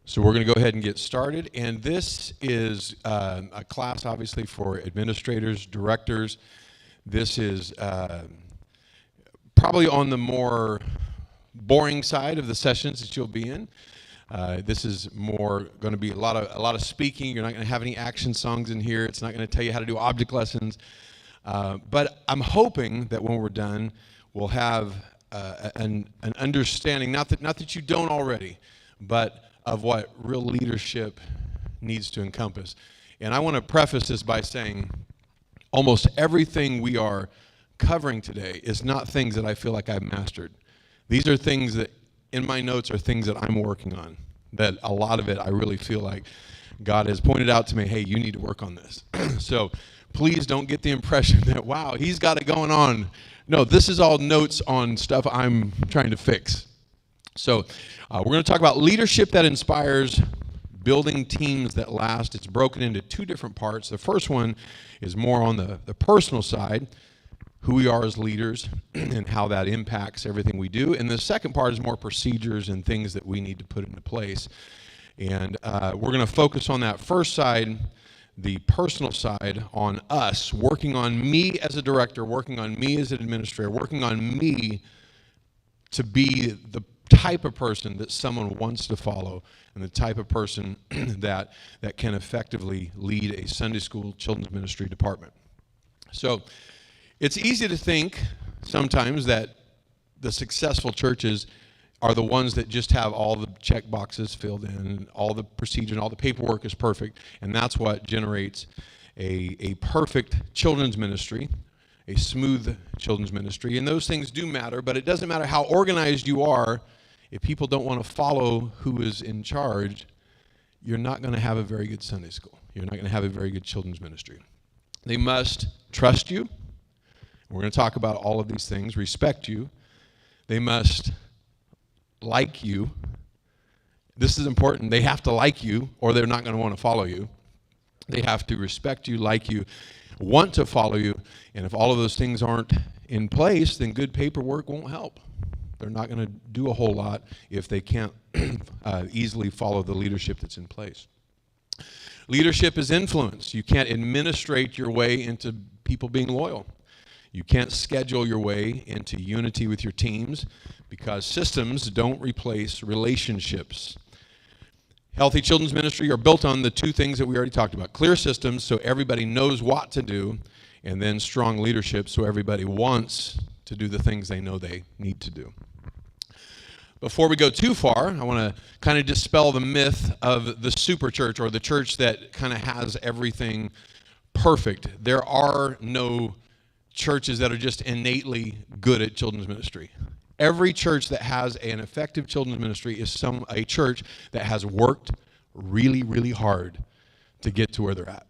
So we're going to go ahead and get started, and this is a class obviously for administrators, directors. This is probably on the more boring side of the sessions that you'll be in. This is more going to be a lot of speaking. You're not going to have any action songs in here. It's not going to tell you how to do object lessons. But I'm hoping that when we're done, we'll have an understanding, not that you don't already, but of what real leadership needs to encompass. And I want to preface this by saying almost everything we are covering today is not things that I feel like I've mastered. These are things that in my notes are things that I'm working on, that a lot of it I really feel like God has pointed out to me, hey, you need to work on this. So please don't get the impression that, wow, he's got it going on. No, this is all notes on stuff I'm trying to fix. So we're going to talk about leadership that inspires, building teams that last. It's broken into two different parts. The first one is more on the personal side, who we are as leaders and how that impacts everything we do. And the second part is more procedures and things that we need to put into place. And we're going to focus on that first side, the personal side, on us, working on me as a director, working on me as an administrator, working on me to be the type of person that someone wants to follow and the type of person that can effectively lead a Sunday school children's ministry department. So it's easy to think sometimes that the successful churches are the ones that just have all the check boxes filled in, and all the procedure and all the paperwork is perfect, and that's what generates a perfect children's ministry, a smooth children's ministry. And those things do matter, but it doesn't matter how organized you are. If people don't want to follow who is in charge, you're not going to have a very good Sunday school. You're not going to have a very good children's ministry. They must trust you. We're going to talk about all of these things. Respect you. They must like you. This is important. They have to like you, or they're not going to want to follow you. They have to respect you, like you, want to follow you. And if all of those things aren't in place, then good paperwork won't help. They're not going to do a whole lot if they can't easily follow the leadership that's in place. Leadership is influence. You can't administrate your way into people being loyal. You can't schedule your way into unity with your teams, because systems don't replace relationships. Healthy children's ministry are built on the two things that we already talked about. Clear systems so everybody knows what to do, and then strong leadership so everybody wants to do the things they know they need to do. Before we go too far, I want to kind of dispel the myth of the super church, or the church that kind of has everything perfect. There are no churches that are just innately good at children's ministry. Every church that has an effective children's ministry is a church that has worked really, really hard to get to where they're at.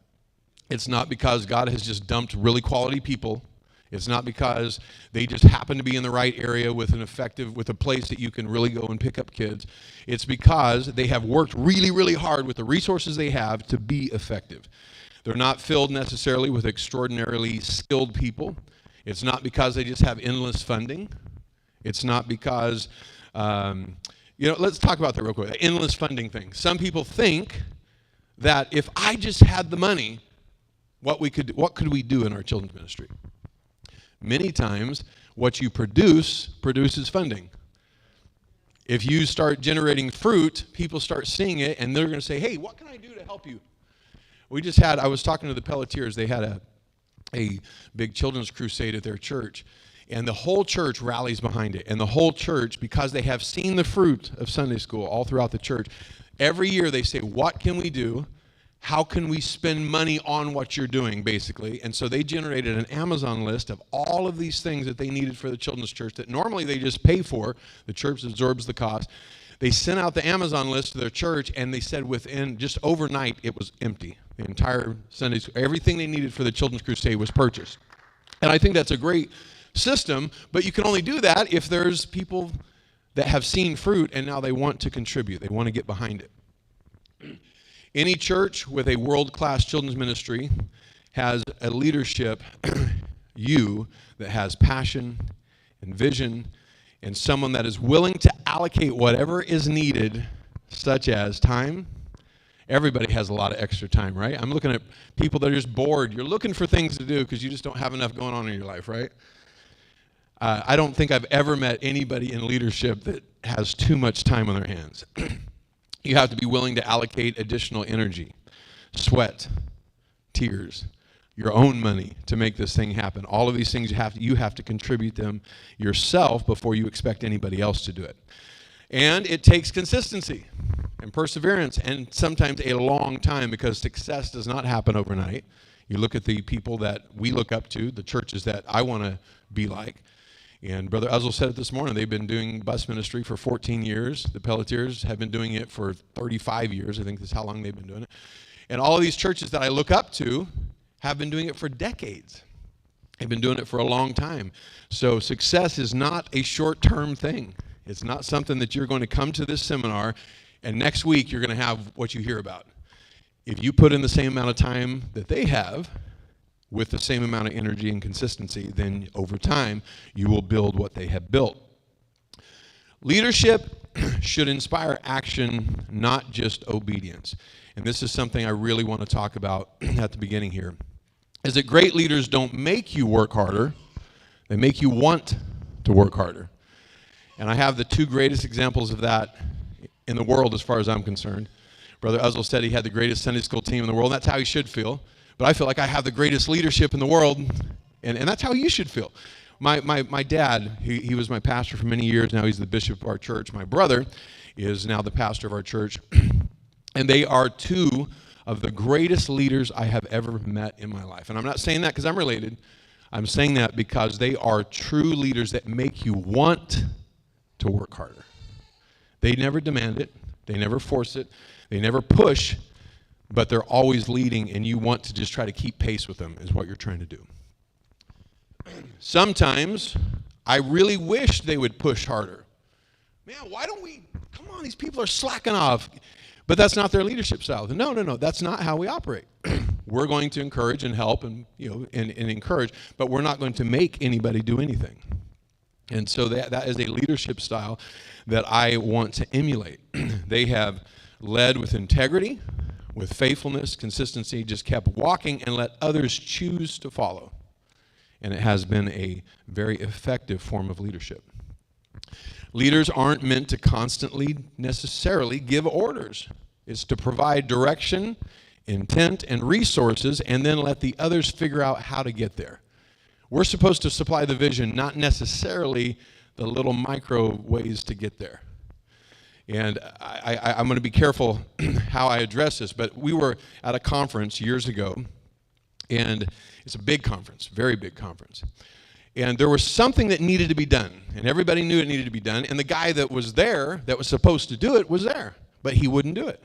It's not because God has just dumped really quality people. It's not because they just happen to be in the right area with a place that you can really go and pick up kids. It's because they have worked really, really hard with the resources they have to be effective. They're not filled necessarily with extraordinarily skilled people. It's not because they just have endless funding. It's not because, let's talk about that real quick, the endless funding thing. Some people think that if I just had the money, what could we do in our children's ministry? Many times, what you produces funding. If you start generating fruit, people start seeing it, and they're going to say, hey, what can I do to help you? I was talking to the Pelletiers. They had a big children's crusade at their church, and the whole church rallies behind it. And the whole church, because they have seen the fruit of Sunday school all throughout the church, every year they say, what can we do? How can we spend money on what you're doing, basically? And so they generated an Amazon list of all of these things that they needed for the children's church that normally they just pay for. The church absorbs the cost. They sent out the Amazon list to their church, and they said within just overnight it was empty. The entire Sunday school, everything they needed for the children's crusade was purchased. And I think that's a great system, but you can only do that if there's people that have seen fruit and now they want to contribute. They want to get behind it. Any church with a world-class children's ministry has a leadership, that has passion and vision, and someone that is willing to allocate whatever is needed such as time. Everybody has a lot of extra time, right? I'm looking at people that are just bored. You're looking for things to do because you just don't have enough going on in your life, right? I don't think I've ever met anybody in leadership that has too much time on their hands. You have to be willing to allocate additional energy, sweat, tears, your own money to make this thing happen. All of these things you have to contribute them yourself before you expect anybody else to do it. And it takes consistency and perseverance and sometimes a long time, because success does not happen overnight. You look at the people that we look up to, the churches that I want to be like. And Brother Uzzle said it this morning. They've been doing bus ministry for 14 years. The Pelletiers have been doing it for 35 years. I think that's how long they've been doing it. And all of these churches that I look up to have been doing it for decades. They've been doing it for a long time. So success is not a short-term thing. It's not something that you're going to come to this seminar and next week you're going to have what you hear about. If you put in the same amount of time that they have with the same amount of energy and consistency, then over time you will build what they have built. Leadership should inspire action, not just obedience. And this is something I really want to talk about at the beginning here. Is that great leaders don't make you work harder, they make you want to work harder. And I have the two greatest examples of that in the world as far as I'm concerned. Brother Uzzle said he had the greatest Sunday school team in the world, and that's how he should feel. But I feel like I have the greatest leadership in the world, and that's how you should feel. My dad, he was my pastor for many years. Now he's the bishop of our church. My brother is now the pastor of our church. And they are two of the greatest leaders I have ever met in my life. And I'm not saying that because I'm related. I'm saying that because they are true leaders that make you want to work harder. They never demand it. They never force it. They never push, but they're always leading, and you want to just try to keep pace with them is what you're trying to do. Sometimes I really wish they would push harder. Man, why don't we, come on, these people are slacking off. But that's not their leadership style. No, that's not how we operate. We're going to encourage and help and encourage, but we're not going to make anybody do anything. And so that is a leadership style that I want to emulate. They have led with integrity, with faithfulness, consistency, just kept walking and let others choose to follow. And it has been a very effective form of leadership. Leaders aren't meant to constantly necessarily give orders. It's to provide direction, intent, and resources, and then let the others figure out how to get there. We're supposed to supply the vision, not necessarily the little micro ways to get there. And I'm going to be careful how I address this, but we were at a conference years ago, and it's a big conference, very big conference. And there was something that needed to be done, and everybody knew it needed to be done, and the guy that was there, that was supposed to do it, was there, but he wouldn't do it.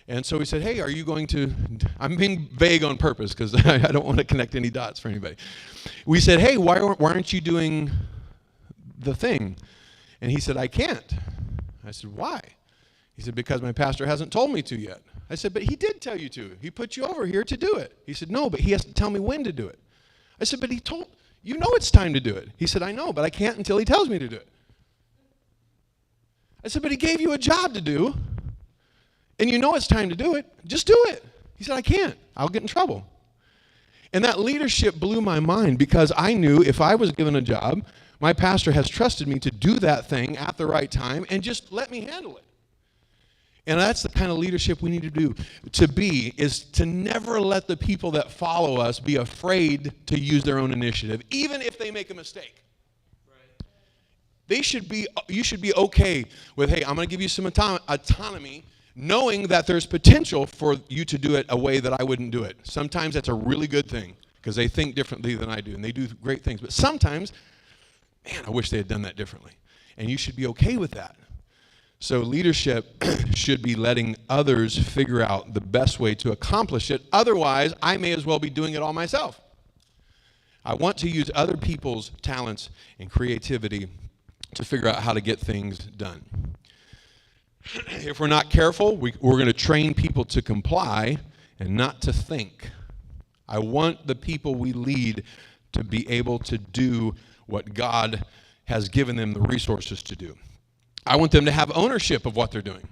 And so we said, hey, are you going to, I'm being vague on purpose because I don't want to connect any dots for anybody. We said, hey, why aren't you doing the thing? And he said, I can't. I said, why? He said, because my pastor hasn't told me to yet. I said, but he did tell you to. He put you over here to do it. He said, no, but he has to tell me when to do it. I said, but he told, you know it's time to do it. He said, I know, but I can't until he tells me to do it. I said, but he gave you a job to do, and you know it's time to do it. Just do it. He said, I can't. I'll get in trouble. And that leadership blew my mind because I knew if I was given a job, my pastor has trusted me to do that thing at the right time and just let me handle it. And that's the kind of leadership we need to be, is to never let the people that follow us be afraid to use their own initiative, even if they make a mistake. Right. You should be okay with, hey, I'm going to give you some autonomy, knowing that there's potential for you to do it a way that I wouldn't do it. Sometimes that's a really good thing because they think differently than I do, and they do great things. But sometimes, man, I wish they had done that differently. And you should be okay with that. So leadership should be letting others figure out the best way to accomplish it. Otherwise, I may as well be doing it all myself. I want to use other people's talents and creativity to figure out how to get things done. If we're not careful, we're going to train people to comply and not to think. I want the people we lead to be able to do what God has given them the resources to do. I want them to have ownership of what they're doing.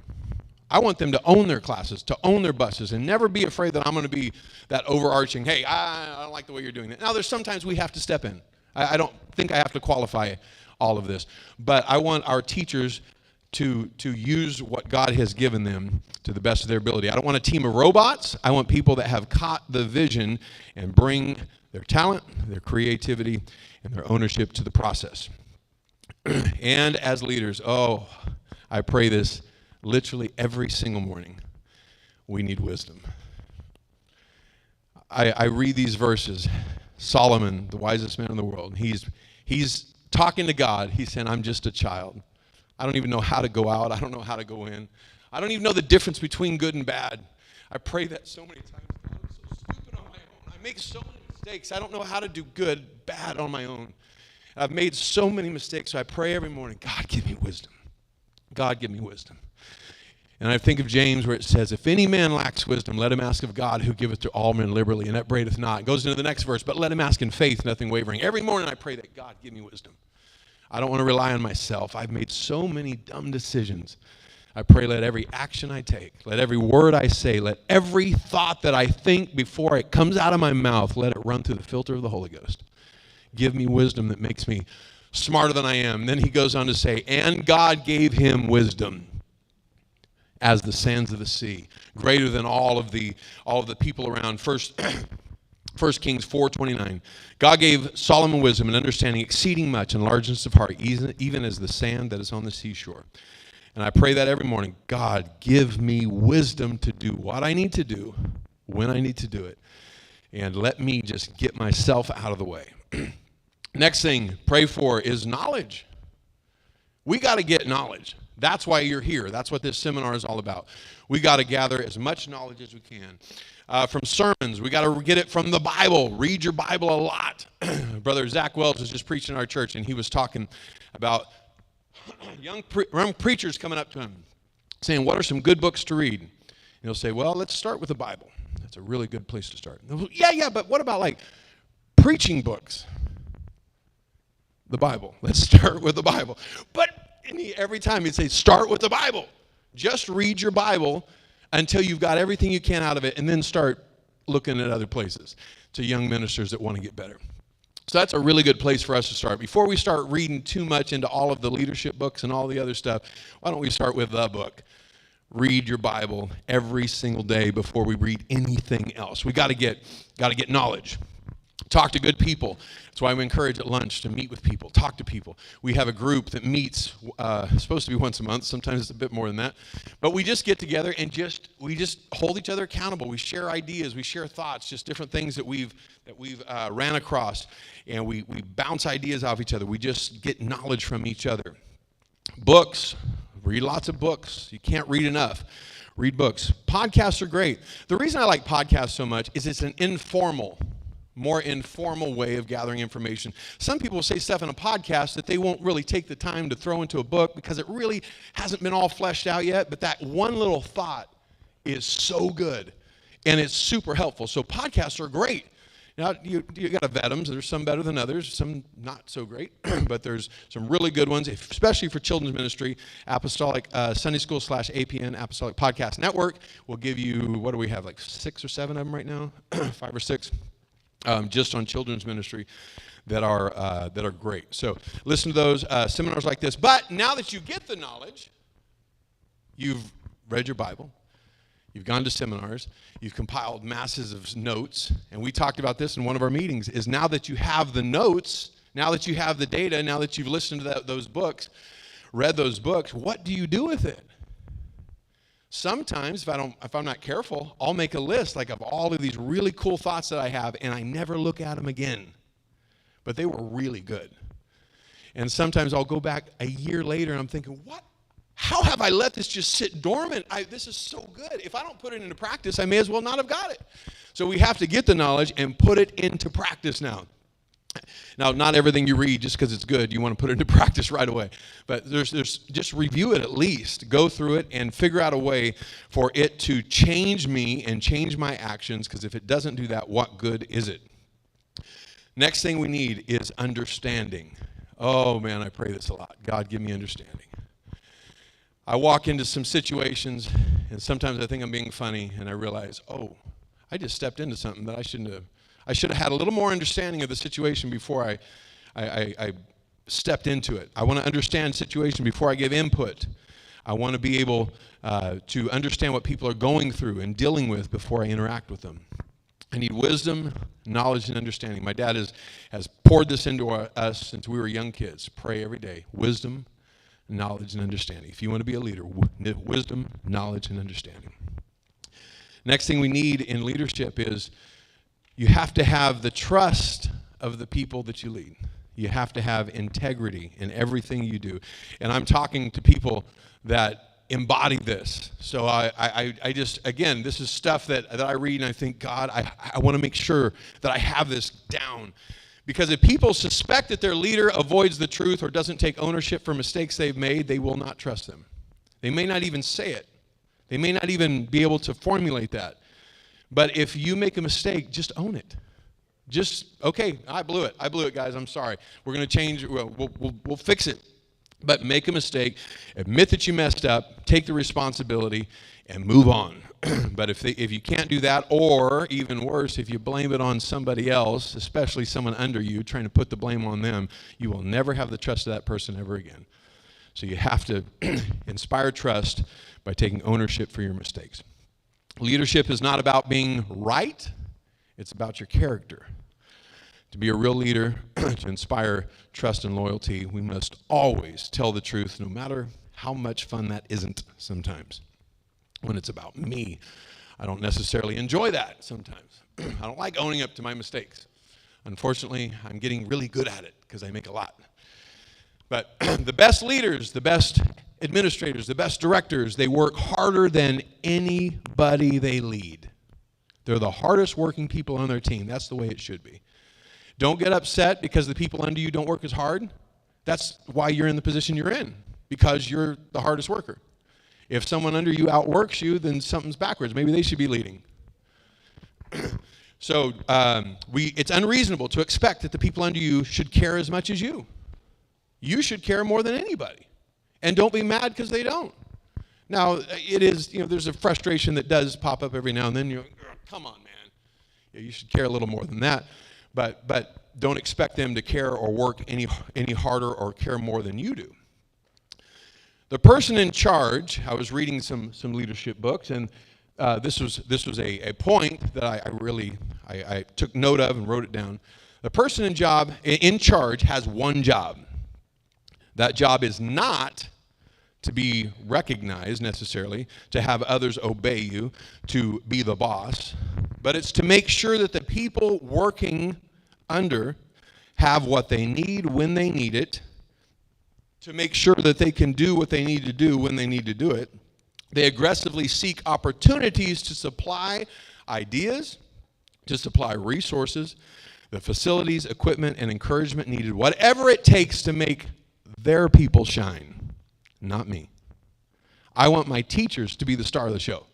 I want them to own their classes, to own their buses, and never be afraid that I'm going to be that overarching, hey, I don't like the way you're doing that. Now, there's sometimes we have to step in. I don't think I have to qualify all of this. But I want our teachers to use what God has given them to the best of their ability. I don't want a team of robots. I want people that have caught the vision and bring their talent, their creativity, and their ownership to the process. And as leaders, I pray this literally every single morning. We need wisdom. I read these verses. Solomon, the wisest man in the world, he's talking to God. He's saying, I'm just a child. I don't even know how to go out. I don't know how to go in. I don't even know the difference between good and bad. I pray that so many times. God, I'm so stupid on my own. I make so many mistakes. I don't know how to do good, bad on my own. I've made so many mistakes, so I pray every morning, God, give me wisdom. God, give me wisdom. And I think of James where it says, if any man lacks wisdom, let him ask of God who giveth to all men liberally, and upbraideth not. It goes into the next verse, but let him ask in faith, nothing wavering. Every morning I pray that God give me wisdom. I don't want to rely on myself. I've made so many dumb decisions. I pray let every action I take, let every word I say, let every thought that I think before it comes out of my mouth, let it run through the filter of the Holy Ghost. Give me wisdom that makes me smarter than I am. And then he goes on to say, and God gave him wisdom as the sands of the sea, greater than all of the people around. First Kings 4:29. God gave Solomon wisdom and understanding exceeding much and largeness of heart, even as the sand that is on the seashore. And I pray that every morning, God, give me wisdom to do what I need to do, when I need to do it. And let me just get myself out of the way. Next thing, pray for is knowledge. We got to get knowledge. That's why you're here. That's what this seminar is all about. We got to gather as much knowledge as we can. From sermons, we got to get it from the Bible. Read your Bible a lot. Brother Zach Wells was just preaching in our church, and he was talking about young preachers coming up to him, saying, what are some good books to read? And he'll say, well, let's start with the Bible. That's a really good place to start. Yeah, but what about like preaching books? The Bible. Let's start with the Bible. But every time he'd say, start with the Bible. Just read your Bible until you've got everything you can out of it, and then start looking at other places to young ministers that want to get better. So that's a really good place for us to start. Before we start reading too much into all of the leadership books and all the other stuff, why don't we start with the book? Read your Bible every single day before we read anything else. We got to get knowledge. Talk to good people. That's why we encourage at lunch to meet with people, talk to people. We have a group that meets, supposed to be once a month. Sometimes it's a bit more than that. But we just get together and we just hold each other accountable. We share ideas, we share thoughts, just different things that we've ran across, and we bounce ideas off each other. We just get knowledge from each other. Books. Read lots of books. You can't read enough. Read books. Podcasts are great. The reason I like podcasts so much is it's an more informal way of gathering information. Some people say stuff in a podcast that they won't really take the time to throw into a book because it really hasn't been all fleshed out yet, but that one little thought is so good, and it's super helpful. So podcasts are great. Now, you got to vet them. There's some better than others, some not so great, but there's some really good ones, especially for children's ministry. Apostolic Sunday School / APN Apostolic Podcast Network will give you, what do we have, like 6 or 7 of them right now? 5 or 6. Just on children's ministry that are great. So listen to those seminars like this. But now that you get the knowledge, you've read your Bible, you've gone to seminars, you've compiled masses of notes, and we talked about this in one of our meetings, is now that you have the notes, now that you have the data, now that you've listened to those books, read those books, what do you do with it? Sometimes, if I'm not careful, I'll make a list like of all of these really cool thoughts that I have, and I never look at them again. But they were really good. And sometimes I'll go back a year later, and I'm thinking, what? How have I let this just sit dormant? This is so good. If I don't put it into practice, I may as well not have got it. So we have to get the knowledge and put it into practice now. Now, not everything you read, just because it's good, you want to put it into practice right away. But there's just review it at least. Go through it and figure out a way for it to change me and change my actions, because if it doesn't do that, what good is it? Next thing we need is understanding. Oh, man, I pray this a lot. God, give me understanding. I walk into some situations, and sometimes I think I'm being funny, and I realize, oh, I just stepped into something that I shouldn't have. I should have had a little more understanding of the situation before I stepped into it. I want to understand the situation before I give input. I want to be able to understand what people are going through and dealing with before I interact with them. I need wisdom, knowledge, and understanding. My dad has poured this into us since we were young kids. Pray every day. Wisdom, knowledge, and understanding. If you want to be a leader, wisdom, knowledge, and understanding. Next thing we need in leadership is you have to have the trust of the people that you lead. You have to have integrity in everything you do. And I'm talking to people that embody this. So I just, again, this is stuff that I read and I think, God, I want to make sure that I have this down. Because if people suspect that their leader avoids the truth or doesn't take ownership for mistakes they've made, they will not trust them. They may not even say it. They may not even be able to formulate that. But if you make a mistake, just own it. Just, okay, I blew it, guys, I'm sorry. We're going to change, we'll fix it. But make a mistake, admit that you messed up, take the responsibility, and move on. But if you can't do that, or even worse, if you blame it on somebody else, especially someone under you, trying to put the blame on them, you will never have the trust of that person ever again. So you have to inspire trust by taking ownership for your mistakes. Leadership is not about being right, it's about your character. To be a real leader, to inspire trust and loyalty, we must always tell the truth, no matter how much fun that isn't sometimes. When it's about me, I don't necessarily enjoy that sometimes. I don't like owning up to my mistakes. Unfortunately, I'm getting really good at it because I make a lot. But the best leaders, the best administrators, the best directors, they work harder than anybody they lead. They're the hardest working people on their team. That's the way it should be. Don't get upset because the people under you don't work as hard. That's why you're in the position you're in, because you're the hardest worker. If someone under you outworks you, then something's backwards. Maybe they should be leading. So it's unreasonable to expect that the people under you should care as much as you. You should care more than anybody. And don't be mad because they don't. Now, it is, there's a frustration that does pop up every now and then. You're like, come on, man. Yeah, you should care a little more than that. But don't expect them to care or work any harder or care more than you do. The person in charge, I was reading some leadership books, and this was a point that I took note of and wrote it down. The person in charge has one job. That job is not to be recognized necessarily, to have others obey you, to be the boss, but it's to make sure that the people working under have what they need when they need it, to make sure that they can do what they need to do when they need to do it. They aggressively seek opportunities to supply ideas, to supply resources, the facilities, equipment, and encouragement needed, whatever it takes to make their people shine, not me. I want my teachers to be the star of the show.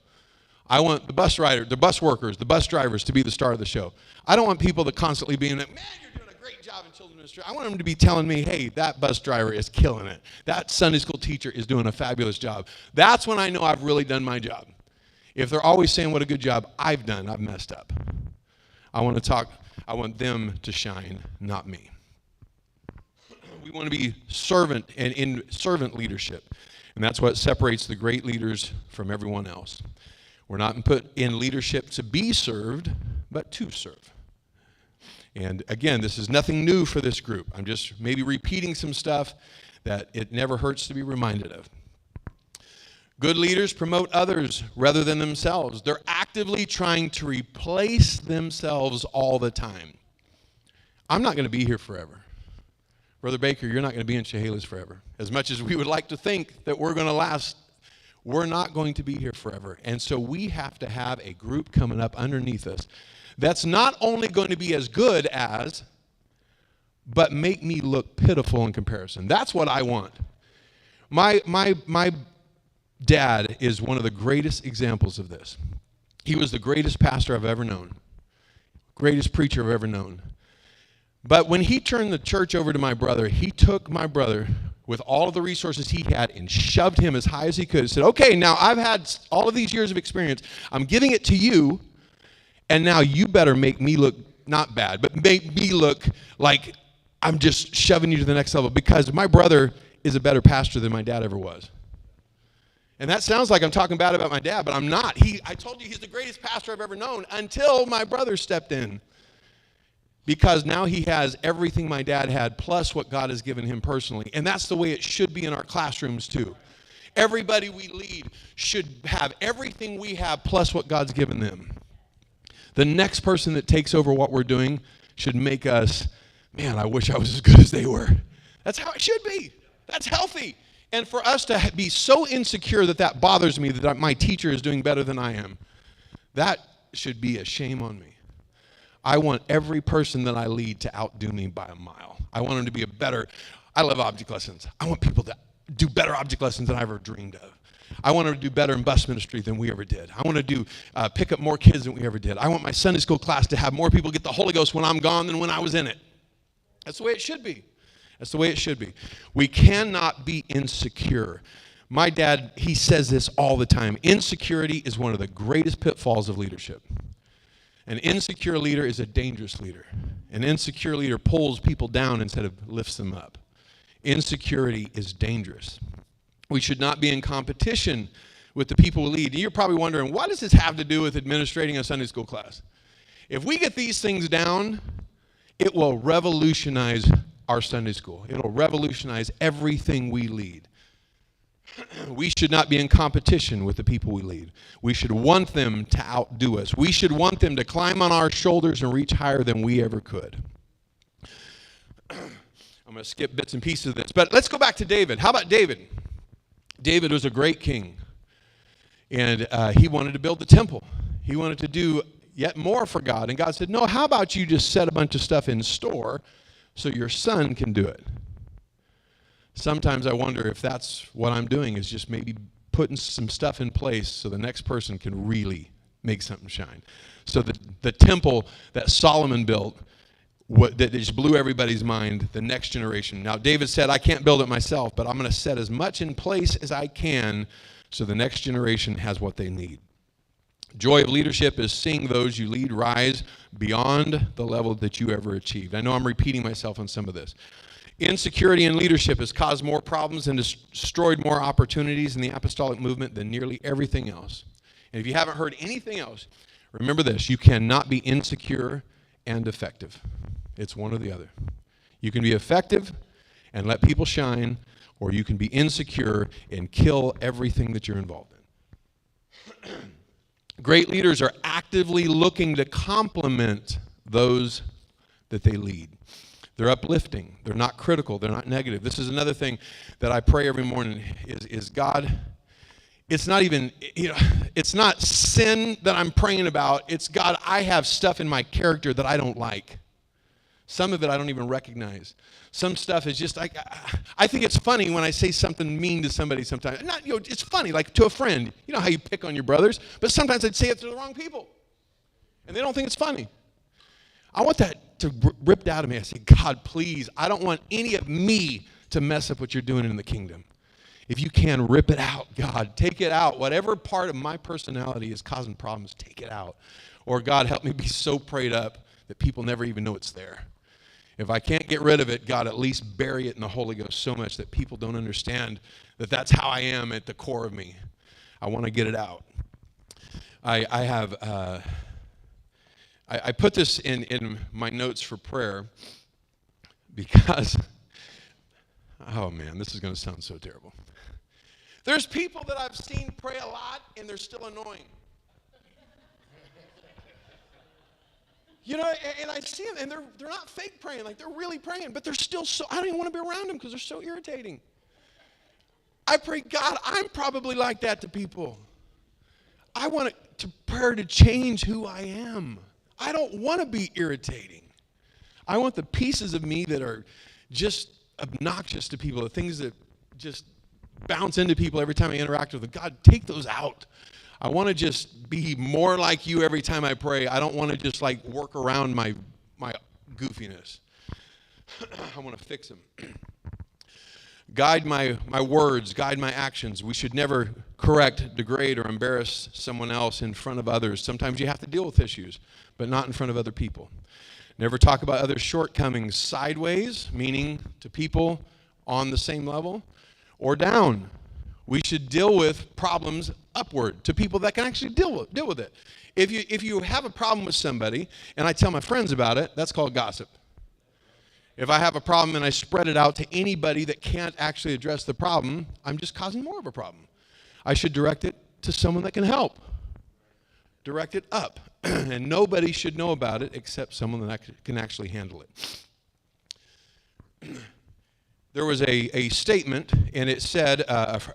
I want the bus workers, the bus drivers to be the star of the show. I don't want people to constantly be in it, man, you're doing a great job in children's ministry. I want them to be telling me, hey, that bus driver is killing it. That Sunday school teacher is doing a fabulous job. That's when I know I've really done my job. If they're always saying what a good job I've done, I've messed up. I want them to shine, not me. We want to be servant and in servant leadership. And that's what separates the great leaders from everyone else. We're not put in leadership to be served, but to serve. And again, this is nothing new for this group. I'm just maybe repeating some stuff that it never hurts to be reminded of. Good leaders promote others rather than themselves. They're actively trying to replace themselves all the time. I'm not going to be here forever. Brother Baker, you're not going to be in Chehalis forever. As much as we would like to think that we're going to last, we're not going to be here forever. And so we have to have a group coming up underneath us that's not only going to be as good as, but make me look pitiful in comparison. That's what I want. My dad is one of the greatest examples of this. He was the greatest pastor I've ever known, greatest preacher I've ever known. But when he turned the church over to my brother, he took my brother with all of the resources he had and shoved him as high as he could and said, okay, now I've had all of these years of experience. I'm giving it to you, and now you better make me look not bad, but make me look like I'm just shoving you to the next level, because my brother is a better pastor than my dad ever was. And that sounds like I'm talking bad about my dad, but I'm not. I told you he's the greatest pastor I've ever known until my brother stepped in. Because now he has everything my dad had plus what God has given him personally. And that's the way it should be in our classrooms too. Everybody we lead should have everything we have plus what God's given them. The next person that takes over what we're doing should make us, man, I wish I was as good as they were. That's how it should be. That's healthy. And for us to be so insecure that bothers me, that my teacher is doing better than I am, that should be a shame on me. I want every person that I lead to outdo me by a mile. I want them to be I love object lessons. I want people to do better object lessons than I ever dreamed of. I want them to do better in bus ministry than we ever did. I want to pick up more kids than we ever did. I want my Sunday school class to have more people get the Holy Ghost when I'm gone than when I was in it. That's the way it should be. That's the way it should be. We cannot be insecure. My dad, he says this all the time. Insecurity is one of the greatest pitfalls of leadership. An insecure leader is a dangerous leader. An insecure leader pulls people down instead of lifts them up. Insecurity is dangerous. We should not be in competition with the people we lead. You're probably wondering, what does this have to do with administrating a Sunday school class? If we get these things down, it will revolutionize our Sunday school. It'll revolutionize everything we lead. We should not be in competition with the people we lead. We should want them to outdo us. We should want them to climb on our shoulders and reach higher than we ever could. I'm going to skip bits and pieces of this, but let's go back to David. How about David? David was a great king, and he wanted to build the temple. He wanted to do yet more for God, and God said, no, how about you just set a bunch of stuff in store so your son can do it? Sometimes I wonder if that's what I'm doing, is just maybe putting some stuff in place so the next person can really make something shine. So the temple that Solomon built, that just blew everybody's mind, the next generation. Now, David said, I can't build it myself, but I'm going to set as much in place as I can so the next generation has what they need. Joy of leadership is seeing those you lead rise beyond the level that you ever achieved. I know I'm repeating myself on some of this. Insecurity in leadership has caused more problems and destroyed more opportunities in the apostolic movement than nearly everything else. And if you haven't heard anything else, remember this: you cannot be insecure and effective. It's one or the other. You can be effective and let people shine, or you can be insecure and kill everything that you're involved in. Great leaders are actively looking to complement those that they lead. They're uplifting. They're not critical. They're not negative. This is another thing that I pray every morning is God, it's not even, it's not sin that I'm praying about. It's, God, I have stuff in my character that I don't like. Some of it I don't even recognize. Some stuff is just like, I think it's funny when I say something mean to somebody sometimes. It's funny, like to a friend. You know how you pick on your brothers, but sometimes I'd say it to the wrong people. And they don't think it's funny. I want that to ripped out of me. I say, God, please, I don't want any of me to mess up what you're doing in the kingdom. If you can, rip it out, God. Take it out. Whatever part of my personality is causing problems, take it out. Or God, help me be so prayed up that people never even know it's there. If I can't get rid of it, God, at least bury it in the Holy Ghost so much that people don't understand that that's how I am at the core of me. I want to get it out. I put this in my notes for prayer because, oh man, this is going to sound so terrible. There's people that I've seen pray a lot and they're still annoying. And I see them, and they're not fake praying, like they're really praying, but they're still I don't even want to be around them because they're so irritating. I pray, God, I'm probably like that to people. I want prayer to change who I am. I don't want to be irritating. I want the pieces of me that are just obnoxious to people, the things that just bounce into people every time I interact with them. God, take those out. I want to just be more like you every time I pray. I don't want to just like work around my goofiness. I want to fix them. guide my words, guide my actions. We should never correct, degrade, or embarrass someone else in front of others. Sometimes you have to deal with issues, but not in front of other people. Never talk about others' shortcomings sideways, meaning to people on the same level, or down. We should deal with problems upward to people that can actually deal with it. If you have a problem with somebody and I tell my friends about it, that's called gossip. If I have a problem and I spread it out to anybody that can't actually address the problem, I'm just causing more of a problem. I should direct it to someone that can help. Direct it up. And nobody should know about it except someone that can actually handle it. There was a statement, and it said,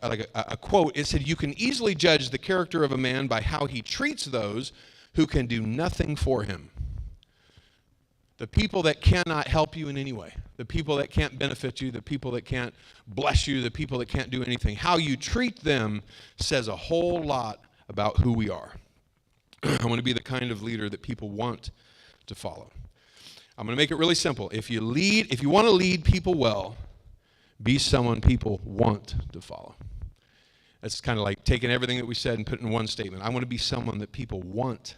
like a quote, it said, "You can easily judge the character of a man by how he treats those who can do nothing for him." The people that cannot help you in any way, the people that can't benefit you, the people that can't bless you, the people that can't do anything, how you treat them says a whole lot about who we are. I want to be the kind of leader that people want to follow. I'm going to make it really simple. If you want to lead people well, be someone people want to follow. That's kind of like taking everything that we said and putting in one statement. I want to be someone that people want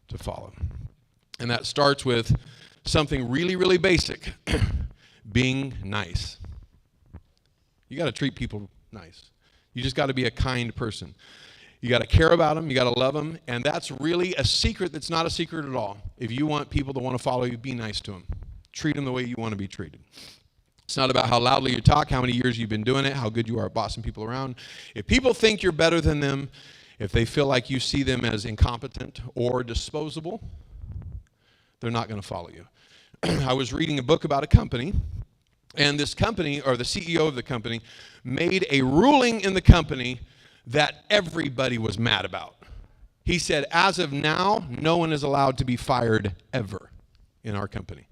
to follow. And that starts with something really, really basic, being nice. You got to treat people nice. You just got to be a kind person. You got to care about them. You got to love them. And that's really a secret that's not a secret at all. If you want people to want to follow you, be nice to them. Treat them the way you want to be treated. It's not about how loudly you talk, how many years you've been doing it, how good you are at bossing people around. If people think you're better than them, if they feel like you see them as incompetent or disposable, they're not going to follow you. I was reading a book about a company, and this company, or the CEO of the company, made a ruling in the company that everybody was mad about. He said, as of now, no one is allowed to be fired ever in our company.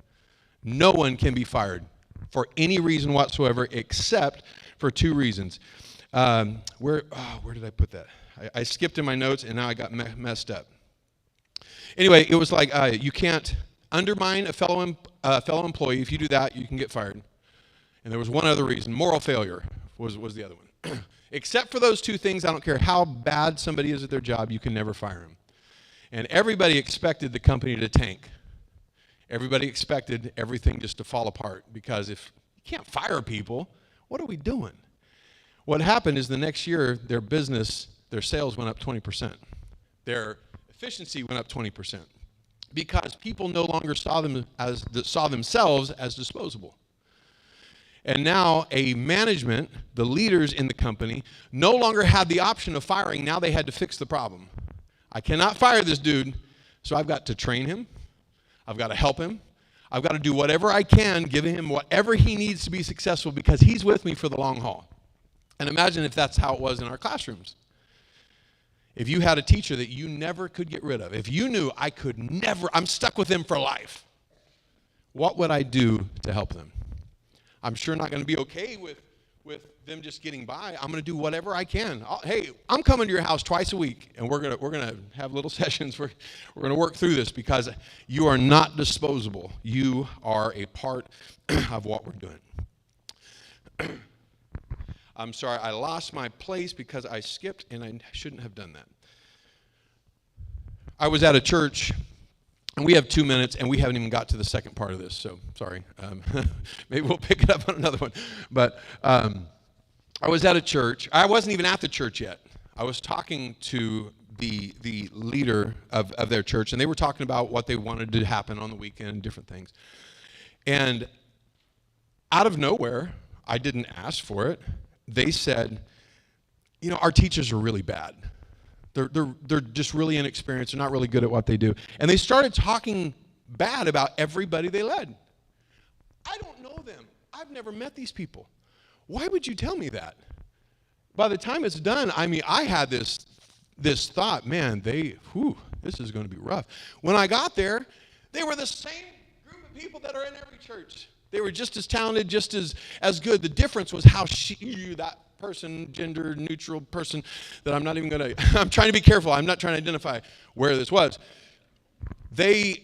No one can be fired for any reason whatsoever except for two reasons. Where did I put that? I skipped in my notes, and now I got messed up. Anyway, it was like you can't undermine a fellow employee. If you do that, you can get fired. And there was one other reason. Moral failure was the other one. Except for those two things, I don't care how bad somebody is at their job, you can never fire them. And everybody expected the company to tank. Everybody expected everything just to fall apart, because if you can't fire people, what are we doing? What happened is the next year, their sales went up 20%. Their efficiency went up 20%, because people no longer saw themselves as disposable. And now management, the leaders in the company, no longer had the option of firing. Now they had to fix the problem. I cannot fire this dude, so I've got to train him. I've got to help him. I've got to do whatever I can, give him whatever he needs to be successful, because he's with me for the long haul. And imagine if that's how it was in our classrooms. If you had a teacher that you never could get rid of, if you knew I'm stuck with them for life, what would I do to help them? I'm sure not going to be okay with them just getting by. I'm going to do whatever I can. Hey, I'm coming to your house twice a week, and we're gonna have little sessions. We're going to work through this, because you are not disposable. You are a part of what we're doing. I'm sorry, I lost my place because I skipped, and I shouldn't have done that. I was at a church, and we have 2 minutes, and we haven't even got to the second part of this, so sorry. Maybe we'll pick it up on another one. But I was at a church. I wasn't even at the church yet. I was talking to the leader of their church, and they were talking about what they wanted to happen on the weekend, different things. And out of nowhere, I didn't ask for it, they said, our teachers are really bad. They're just really inexperienced. They're not really good at what they do. And they started talking bad about everybody they led. I don't know them. I've never met these people. Why would you tell me that? By the time it's done, I had this thought, man, this is going to be rough. When I got there, they were the same group of people that are in every church. They were just as talented, just as good. The difference was how that person, gender neutral person, that I'm not even going to, I'm trying to be careful. I'm not trying to identify where this was. They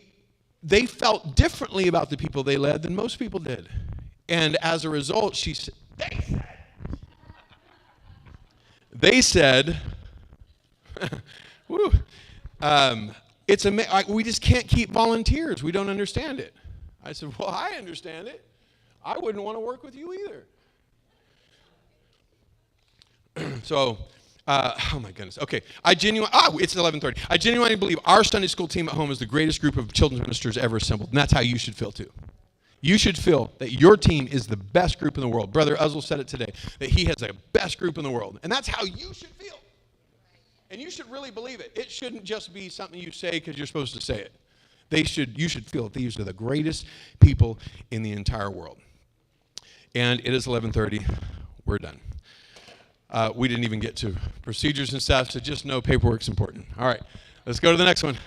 felt differently about the people they led than most people did. And as a result, They said, woo, we just can't keep volunteers. We don't understand it. I said, well, I understand it. I wouldn't want to work with you either. So, oh my goodness. Okay, it's 11:30. I genuinely believe our Sunday school team at home is the greatest group of children's ministers ever assembled, and that's how you should feel too. You should feel that your team is the best group in the world. Brother Uzzle said it today, that he has the best group in the world, and that's how you should feel. And you should really believe it. It shouldn't just be something you say because you're supposed to say it. You should feel that these are the greatest people in the entire world. And it is 11:30. We're done. We didn't even get to procedures and stuff, so just know paperwork's important. All right, let's go to the next one.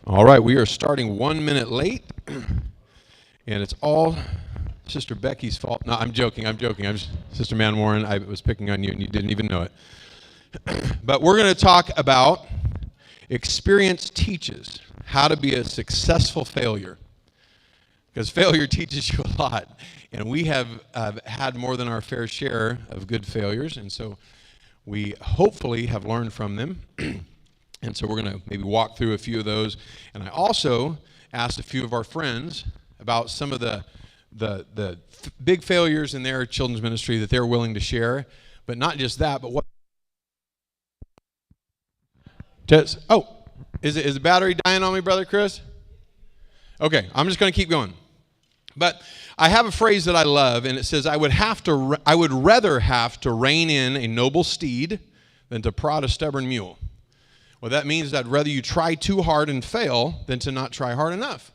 All right, we are starting 1 minute late, and it's all Sister Becky's fault. No, I'm joking. Sister Man Warren, I was picking on you, and you didn't even know it. But we're going to talk about experience teaches how to be a successful failure, because failure teaches you a lot, and we have had more than our fair share of good failures, and so we hopefully have learned from them. And so we're going to maybe walk through a few of those. And I also asked a few of our friends about some of the big failures in their children's ministry that they're willing to share. But not just that, but what... Oh, is the battery dying on me, Brother Chris? Okay, I'm just going to keep going. But I have a phrase that I love, and it says, I would rather have to rein in a noble steed than to prod a stubborn mule. Well, that means I'd rather you try too hard and fail than to not try hard enough.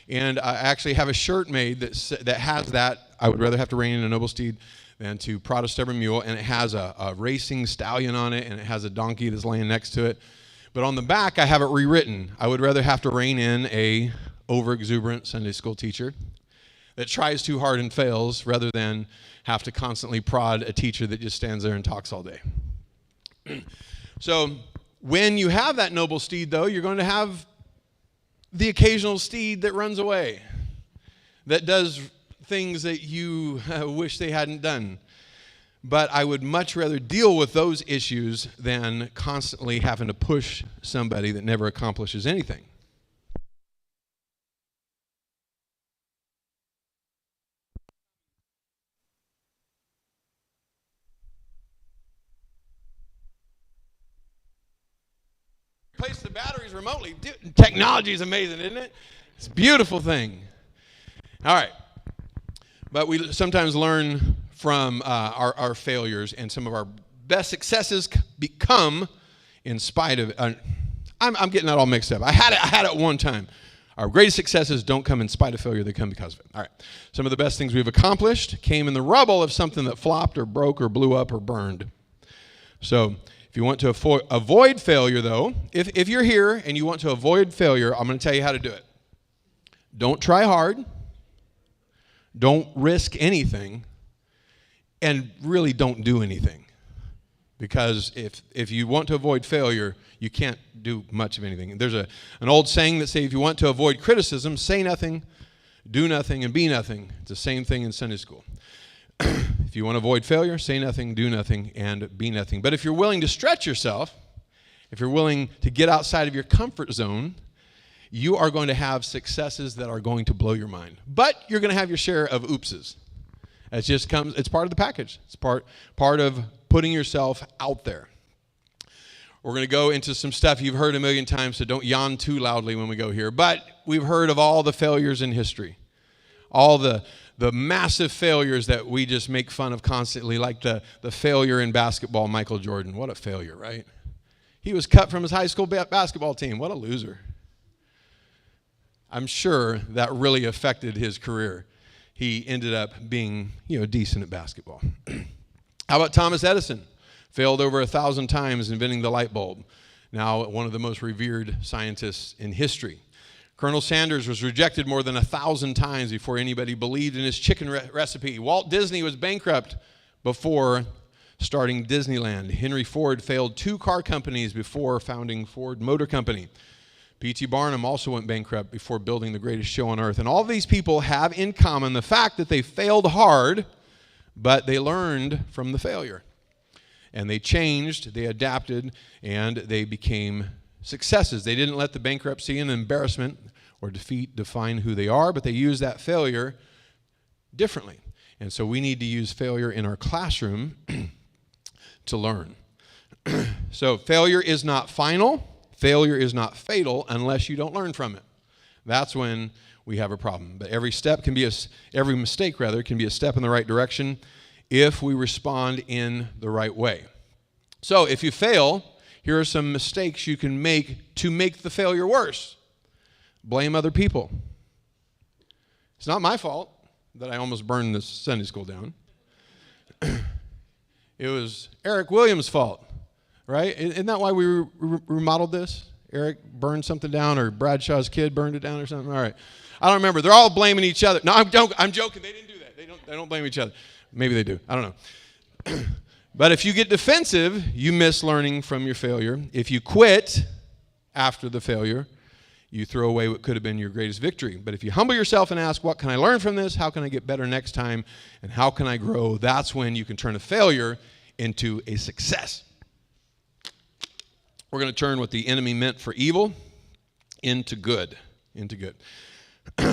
And I actually have a shirt made that has that. I would rather have to rein in a noble steed than to prod a stubborn mule. And it has a racing stallion on it, and it has a donkey that's laying next to it. But on the back, I have it rewritten. I would rather have to rein in a over-exuberant Sunday school teacher that tries too hard and fails rather than have to constantly prod a teacher that just stands there and talks all day. So when you have that noble steed, though, you're going to have the occasional steed that runs away, that does things that you wish they hadn't done. But I would much rather deal with those issues than constantly having to push somebody that never accomplishes anything. Replace the batteries remotely. Technology is amazing, isn't it? It's a beautiful thing. All right. But we sometimes learn from our failures, and some of our best successes become in spite of... I'm getting that all mixed up. I had it one time. Our greatest successes don't come in spite of failure. They come because of it. All right. Some of the best things we've accomplished came in the rubble of something that flopped or broke or blew up or burned. So if you want to avoid failure, though, if you're here and you want to avoid failure, I'm going to tell you how to do it. Don't try hard. Don't risk anything. And really don't do anything. Because if you want to avoid failure, you can't do much of anything. There's an old saying that says, if you want to avoid criticism, say nothing, do nothing, and be nothing. It's the same thing in Sunday school. If you want to avoid failure, say nothing, do nothing, and be nothing. But if you're willing to stretch yourself, if you're willing to get outside of your comfort zone, you are going to have successes that are going to blow your mind. But you're going to have your share of oopses. It just comes, it's part of the package. It's part of putting yourself out there. We're going to go into some stuff you've heard a million times, so don't yawn too loudly when we go here. But we've heard of all the failures in history. All the massive failures that we just make fun of constantly, like the failure in basketball, Michael Jordan. What a failure, right? He was cut from his high school basketball team. What a loser. I'm sure that really affected his career. He ended up being, decent at basketball. How about Thomas Edison? Failed over 1,000 times inventing the light bulb. Now one of the most revered scientists in history. Colonel Sanders was rejected more than 1,000 times before anybody believed in his chicken recipe. Walt Disney was bankrupt before starting Disneyland. Henry Ford failed 2 car companies before founding Ford Motor Company. P.T. Barnum also went bankrupt before building the greatest show on earth. And all these people have in common the fact that they failed hard, but they learned from the failure. And they changed, they adapted, and they became successes. They didn't let the bankruptcy and embarrassment or defeat define who they are, but they used that failure differently. And so we need to use failure in our classroom to learn. So failure is not final. Failure is not fatal unless you don't learn from it. That's when we have a problem. But every mistake can be a step in the right direction if we respond in the right way. So if you fail, here are some mistakes you can make to make the failure worse. Blame other people. It's not my fault that I almost burned this Sunday school down. It was Eric Williams' fault, right? Isn't that why we remodeled this? Eric burned something down, or Bradshaw's kid burned it down or something? All right. I don't remember. They're all blaming each other. No, I'm joking. They didn't do that. They don't blame each other. Maybe they do. I don't know. But if you get defensive, you miss learning from your failure. If you quit after the failure, you throw away what could have been your greatest victory. But if you humble yourself and ask, what can I learn from this? How can I get better next time? And how can I grow? That's when you can turn a failure into a success. We're going to turn what the enemy meant for evil into good.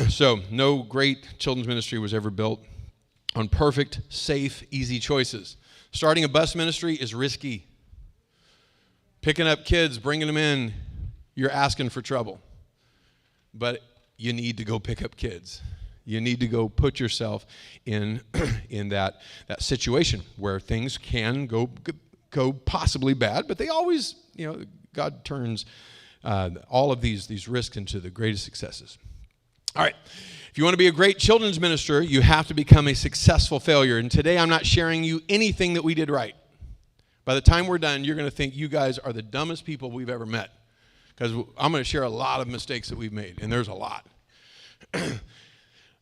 So no great children's ministry was ever built on perfect, safe, easy choices. Starting a bus ministry is risky. Picking up kids, bringing them in, you're asking for trouble. But you need to go pick up kids. You need to go put yourself in that situation where things can go possibly bad, but they always, God turns all of these risks into the greatest successes. All right. If you want to be a great children's minister, you have to become a successful failure. And today I'm not sharing you anything that we did right. By the time we're done, you're going to think you guys are the dumbest people we've ever met. Because I'm going to share a lot of mistakes that we've made, and there's a lot. All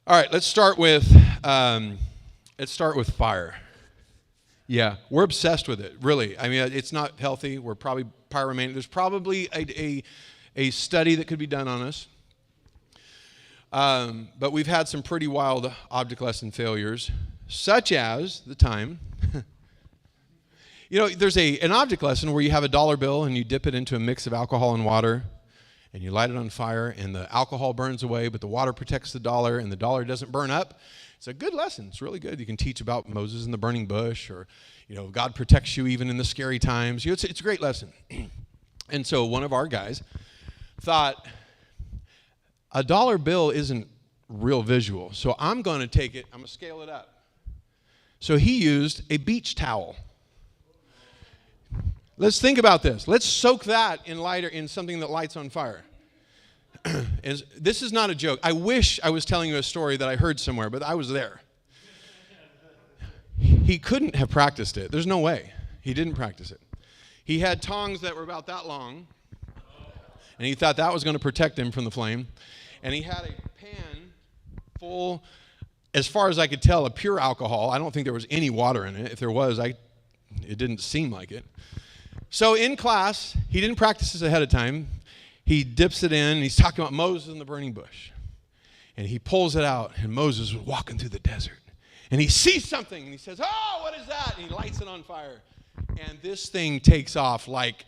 right, let's start with fire. Yeah, we're obsessed with it, really. I mean, it's not healthy. We're probably pyromaniac. There's probably a study that could be done on us. But we've had some pretty wild object lesson failures, such as the time. There's an object lesson where you have a dollar bill and you dip it into a mix of alcohol and water and you light it on fire and the alcohol burns away, but the water protects the dollar and the dollar doesn't burn up. It's a good lesson. It's really good. You can teach about Moses and the burning bush, or, God protects you even in the scary times. It's a great lesson. And so one of our guys thought a dollar bill isn't real visual, so I'm going to take it, I'm going to scale it up. So he used a beach towel. Let's think about this. Let's soak that in something that lights on fire. This is not a joke. I wish I was telling you a story that I heard somewhere, but I was there. He couldn't have practiced it. There's no way. He didn't practice it. He had tongs that were about that long, and he thought that was going to protect him from the flame. And he had a pan full, as far as I could tell, of pure alcohol. I don't think there was any water in it. If there was, it didn't seem like it. So in class, he didn't practice this ahead of time. He dips it in, and he's talking about Moses and the burning bush. And he pulls it out, and Moses was walking through the desert. And he sees something, and he says, "Oh, what is that?" And he lights it on fire. And this thing takes off like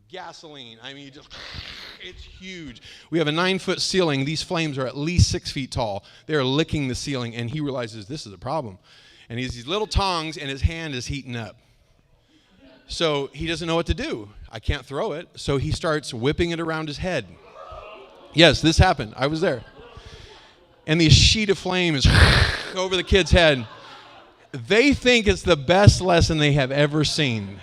gasoline. I mean, it's huge. We have a 9-foot ceiling. These flames are at least 6 feet tall. They're licking the ceiling, and he realizes this is a problem. And he has these little tongs, and his hand is heating up. So he doesn't know what to do. I can't throw it. So he starts whipping it around his head. Yes, this happened. I was there. And the sheet of flame is over the kid's head. They think it's the best lesson they have ever seen.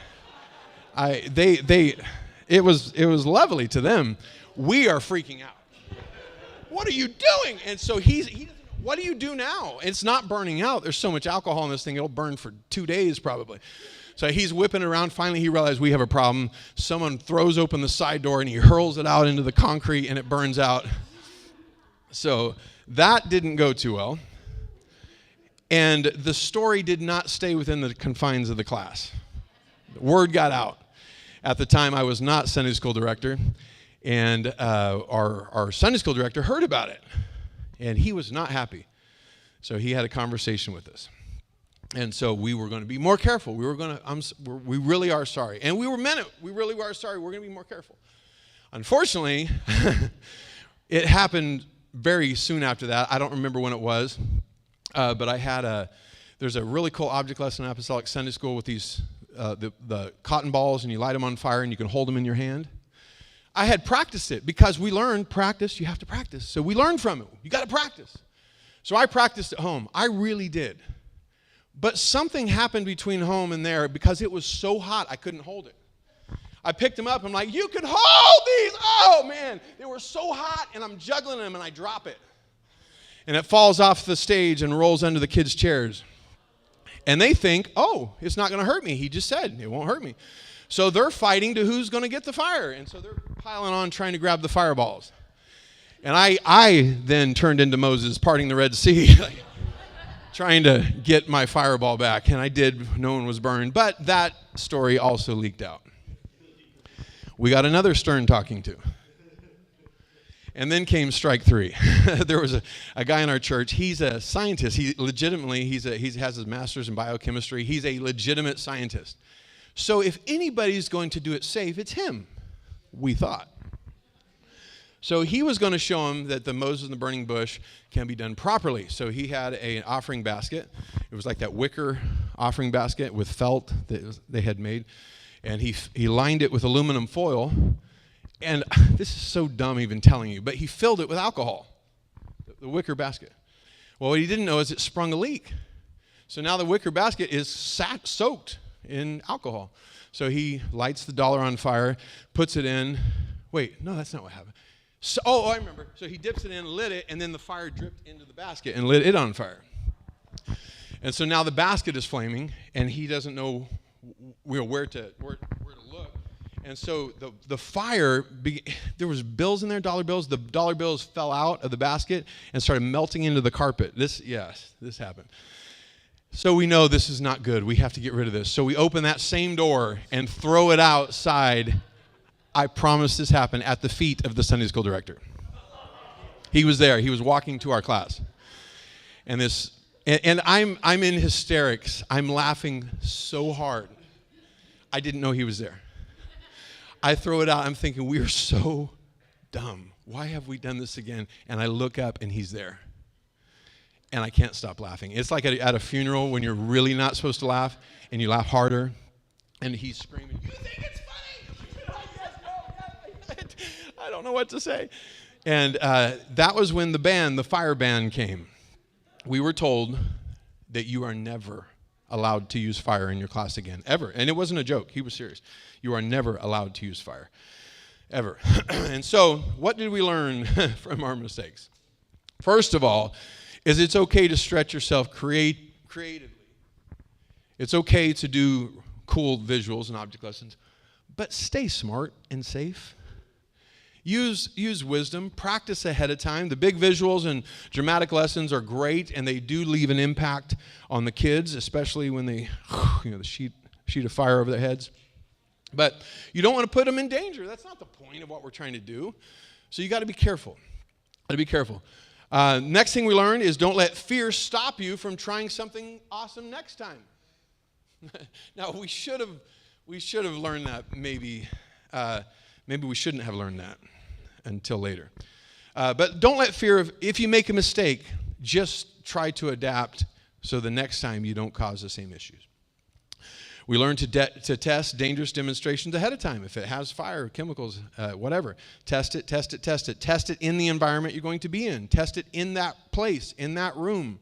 It was lovely to them. We are freaking out. What are you doing? And so what do you do now? It's not burning out. There's so much alcohol in this thing, it'll burn for 2 days probably. So he's whipping around. Finally, he realized we have a problem. Someone throws open the side door, and he hurls it out into the concrete, and it burns out. So that didn't go too well. And the story did not stay within the confines of the class. The word got out. At the time, I was not Sunday school director, and our Sunday school director heard about it, and he was not happy. So he had a conversation with us. And so we were going to be more careful. We really are sorry. And we meant it. We really are sorry. We're going to be more careful. Unfortunately, it happened very soon after that. I don't remember when it was. But there's a really cool object lesson in Apostolic Sunday School with these, the cotton balls, and you light them on fire and you can hold them in your hand. I had practiced it because we learned practice. You have to practice. So we learned from it. You got to practice. So I practiced at home. I really did. But something happened between home and there because it was so hot I couldn't hold it. I picked them up. I'm like, you can hold these. Oh, man. They were so hot, and I'm juggling them, and I drop it. And it falls off the stage and rolls under the kids' chairs. And they think, oh, it's not going to hurt me. He just said it won't hurt me. So they're fighting to who's going to get the fire. And so they're piling on trying to grab the fireballs. And I then turned into Moses parting the Red Sea, trying to get my fireball back. And I did. No one was burned. But that story also leaked out. We got another stern talking to. And then came strike three. There was a guy in our church. He's a scientist. He legitimately, he has his master's in biochemistry. He's a legitimate scientist. So if anybody's going to do it safe, it's him, we thought. So he was going to show him that the Moses and the burning bush can be done properly. So he had an offering basket. It was like that wicker offering basket with felt that they had made. And he lined it with aluminum foil. And this is so dumb even telling you, but he filled it with alcohol, the wicker basket. Well, what he didn't know is it sprung a leak. So now the wicker basket is soaked in alcohol. So he lights the dollar on fire, puts it in. Wait, no, that's not what happened. So, I remember. So he dips it in, lit it, and then the fire dripped into the basket and lit it on fire. And so now the basket is flaming, and he doesn't know where to look. And so the fire, there was bills in there, dollar bills. The dollar bills fell out of the basket and started melting into the carpet. This happened. So we know this is not good. We have to get rid of this. So we open that same door and throw it outside. I promise this happened at the feet of the Sunday school director. He was there. He was walking to our class. And I'm in hysterics. I'm laughing so hard. I didn't know he was there. I throw it out. I'm thinking, we are so dumb. Why have we done this again? And I look up, and he's there. And I can't stop laughing. It's like at a funeral when you're really not supposed to laugh, and you laugh harder, and he's screaming, "You think it's funny?" I don't know what to say. And that was when the fire ban came. We were told that you are never allowed to use fire in your class again, ever. And it wasn't a joke. He was serious. You are never allowed to use fire, ever. And so what did we learn from our mistakes? First of all, is it's okay to stretch yourself creatively. It's okay to do cool visuals and object lessons, but stay smart and safe. Use wisdom. Practice ahead of time. The big visuals and dramatic lessons are great, and they do leave an impact on the kids, especially when they, the sheet of fire over their heads. But you don't want to put them in danger. That's not the point of what we're trying to do. So you got to be careful. Next thing we learned is don't let fear stop you from trying something awesome next time. Now we should have learned that maybe we shouldn't have learned that until later. But don't let fear if you make a mistake, just try to adapt so the next time you don't cause the same issues. We learn to test dangerous demonstrations ahead of time. If it has fire, chemicals, whatever, test it. Test it in the environment you're going to be in. Test it in that place, in that room.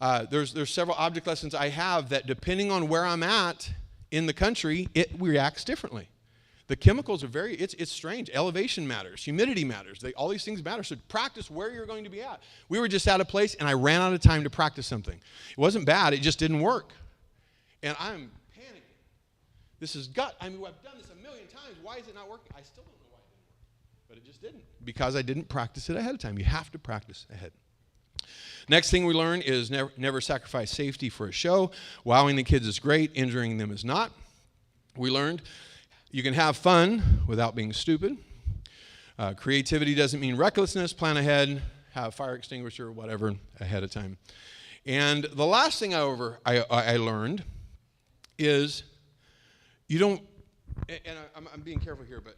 There's several object lessons I have that depending on where I'm at in the country, it reacts differently. The chemicals are it's strange. Elevation matters. Humidity matters. All these things matter. So practice where you're going to be at. We were just at a place, and I ran out of time to practice something. It wasn't bad. It just didn't work. And I'm panicking. This is gut. I've done this a million times. Why is it not working? I still don't know why it didn't work. But it just didn't. Because I didn't practice it ahead of time. You have to practice ahead. Next thing we learn is never sacrifice safety for a show. Wowing the kids is great. Injuring them is not. We learned you can have fun without being stupid. Creativity doesn't mean recklessness. Plan ahead. Have a fire extinguisher, whatever, ahead of time. And the last thing I learned is you don't, and I'm being careful here, but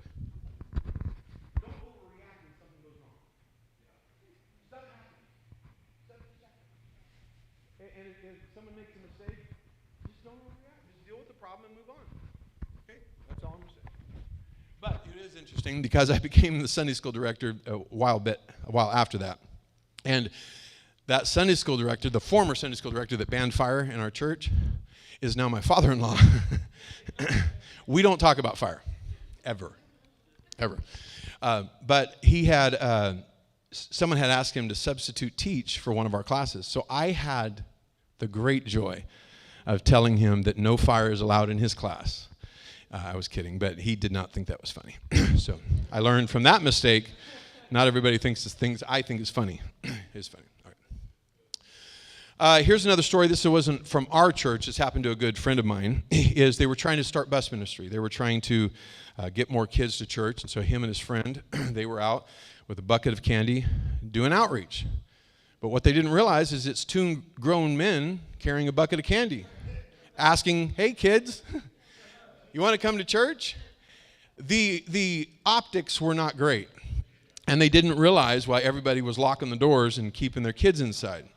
don't overreact when something goes wrong. Stuff happens. And if someone makes a mistake, just don't overreact. Just deal with the problem and move on. Okay? That's all I'm going to say. But it is interesting because I became the Sunday school director a while after that. And that Sunday school director, the former Sunday school director that banned fire in our church, is now my father-in-law. We don't talk about fire, ever. But he had, someone had asked him to substitute teach for one of our classes. So I had the great joy of telling him that no fire is allowed in his class. I was kidding, but he did not think that was funny. So I learned from that mistake, not everybody thinks the things I think is funny is funny. All right. Here's another story. This wasn't from our church. This happened to a good friend of mine. Is they were trying to start bus ministry. They were trying to get more kids to church. And so him and his friend, they were out with a bucket of candy doing outreach. But what they didn't realize is it's two grown men carrying a bucket of candy, asking, hey, kids, you want to come to church? The optics were not great. And they didn't realize why everybody was locking the doors and keeping their kids inside.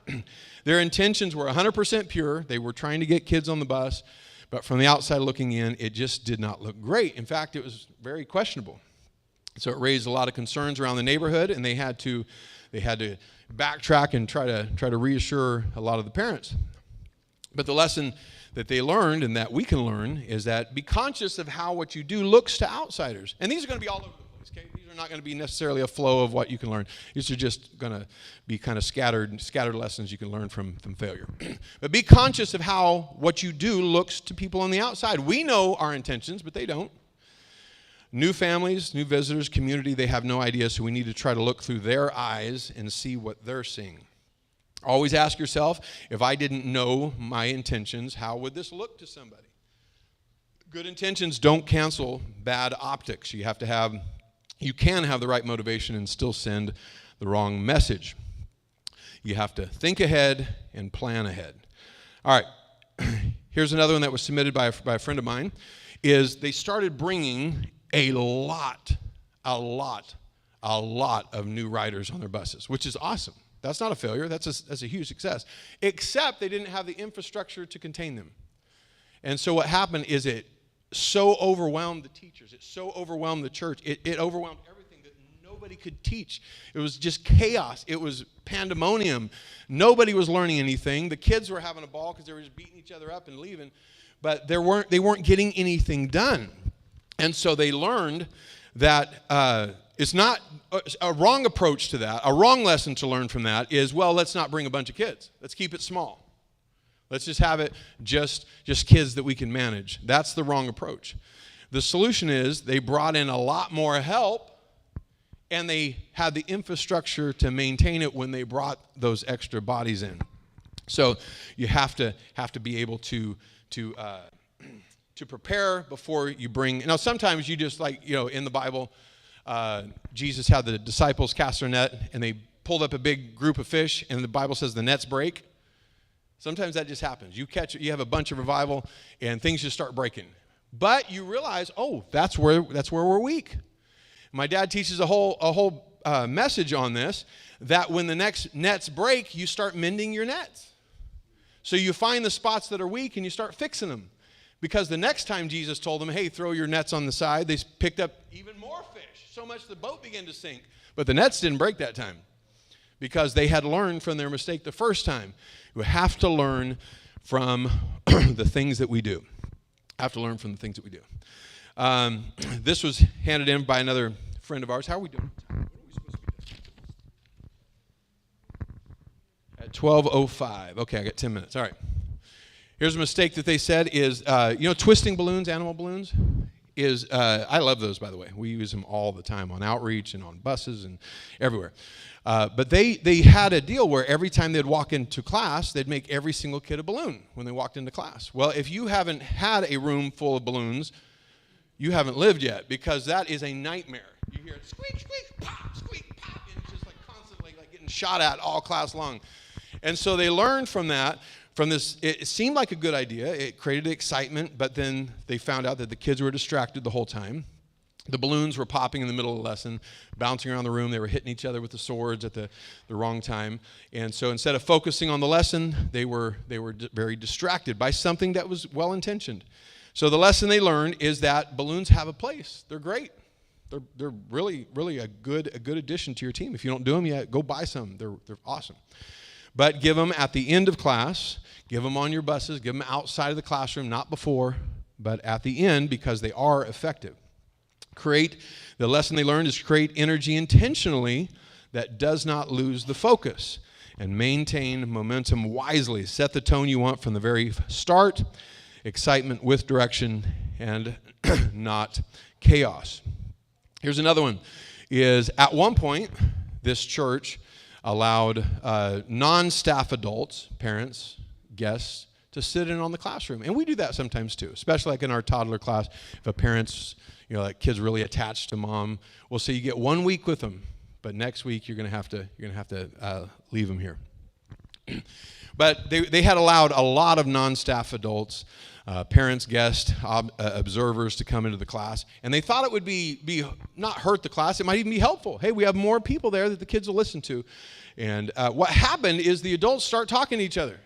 Their intentions were 100% pure. They were trying to get kids on the bus. But from the outside looking in, it just did not look great. In fact, it was very questionable. So it raised a lot of concerns around the neighborhood, and they had to backtrack and try to reassure a lot of the parents. But the lesson that they learned and that we can learn is that be conscious of how what you do looks to outsiders. And these are going to be all over the place, okay? These are not going to be necessarily a flow of what you can learn. These are just going to be kind of scattered lessons you can learn from failure. But be conscious of how what you do looks to people on the outside. We know our intentions, but they don't. New families, new visitors, community, they have no idea, so we need to try to look through their eyes and see what they're seeing. Always ask yourself, if I didn't know my intentions, how would this look to somebody? Good intentions don't cancel bad optics. You can have the right motivation and still send the wrong message. You have to think ahead and plan ahead. All right, here's another one that was submitted by a friend of mine, is they started bringing a lot of new riders on their buses, which is awesome. That's not a failure. That's a huge success. Except they didn't have the infrastructure to contain them. And so what happened is it so overwhelmed the teachers. It so overwhelmed the church. It overwhelmed everything that nobody could teach. It was just chaos. It was pandemonium. Nobody was learning anything. The kids were having a ball because they were just beating each other up and leaving. But they weren't getting anything done. And so they learned that it's not a wrong approach to that. A wrong lesson to learn from that is, well, let's not bring a bunch of kids. Let's keep it small. Let's just have it just kids that we can manage. That's the wrong approach. The solution is they brought in a lot more help, and they had the infrastructure to maintain it when they brought those extra bodies in. So you have to be able to prepare before you bring. Now, sometimes you just in the Bible, Jesus had the disciples cast their net, and they pulled up a big group of fish, and the Bible says the nets break. Sometimes that just happens. You have a bunch of revival, and things just start breaking. But you realize, that's where we're weak. My dad teaches a whole message on this, that when the next nets break, you start mending your nets. So you find the spots that are weak, and you start fixing them. Because the next time Jesus told them, hey, throw your nets on the side, they picked up even more fish, so much the boat began to sink. But the nets didn't break that time because they had learned from their mistake the first time. You have to learn from the things that we do. Have to learn from the things that we do. This was handed in by another friend of ours. How are we doing? What are we supposed to be doing? At 12:05. Okay, I got 10 minutes. All right. Here's a mistake that they said is, twisting balloons, animal balloons, is, I love those, by the way. We use them all the time on outreach and on buses and everywhere. But they had a deal where every time they'd walk into class, they'd make every single kid a balloon when they walked into class. Well, if you haven't had a room full of balloons, you haven't lived yet, because that is a nightmare. You hear it squeak, squeak, pop, squeak, pop, and it's just constantly getting shot at all class long. And so they learned from that. From this, it seemed like a good idea. It created excitement, but then they found out that the kids were distracted the whole time. The balloons were popping in the middle of the lesson, bouncing around the room. They were hitting each other with the swords at the wrong time. And so instead of focusing on the lesson, they were very distracted by something that was well-intentioned. So the lesson they learned is that balloons have a place. They're great. They're really, really a good addition to your team. If you don't do them yet, go buy some. They're awesome. But give them at the end of class, give them on your buses, give them outside of the classroom, not before, but at the end, because they are effective. The lesson they learned is create energy intentionally that does not lose the focus, and maintain momentum wisely. Set the tone you want from the very start, excitement with direction, and not chaos. Here's another one, is at one point, this church allowed non-staff adults, parents, guests, to sit in on the classroom. And we do that sometimes too, especially like in our toddler class. If a parent's, like kid's really attached to mom, we'll say you get 1 week with them, but next week you're gonna have to leave them here. But they had allowed a lot of non-staff adults, parents, guests, observers to come into the class, and they thought it would be not hurt the class, it might even be helpful. Hey, we have more people there that the kids will listen to. And what happened is the adults start talking to each other,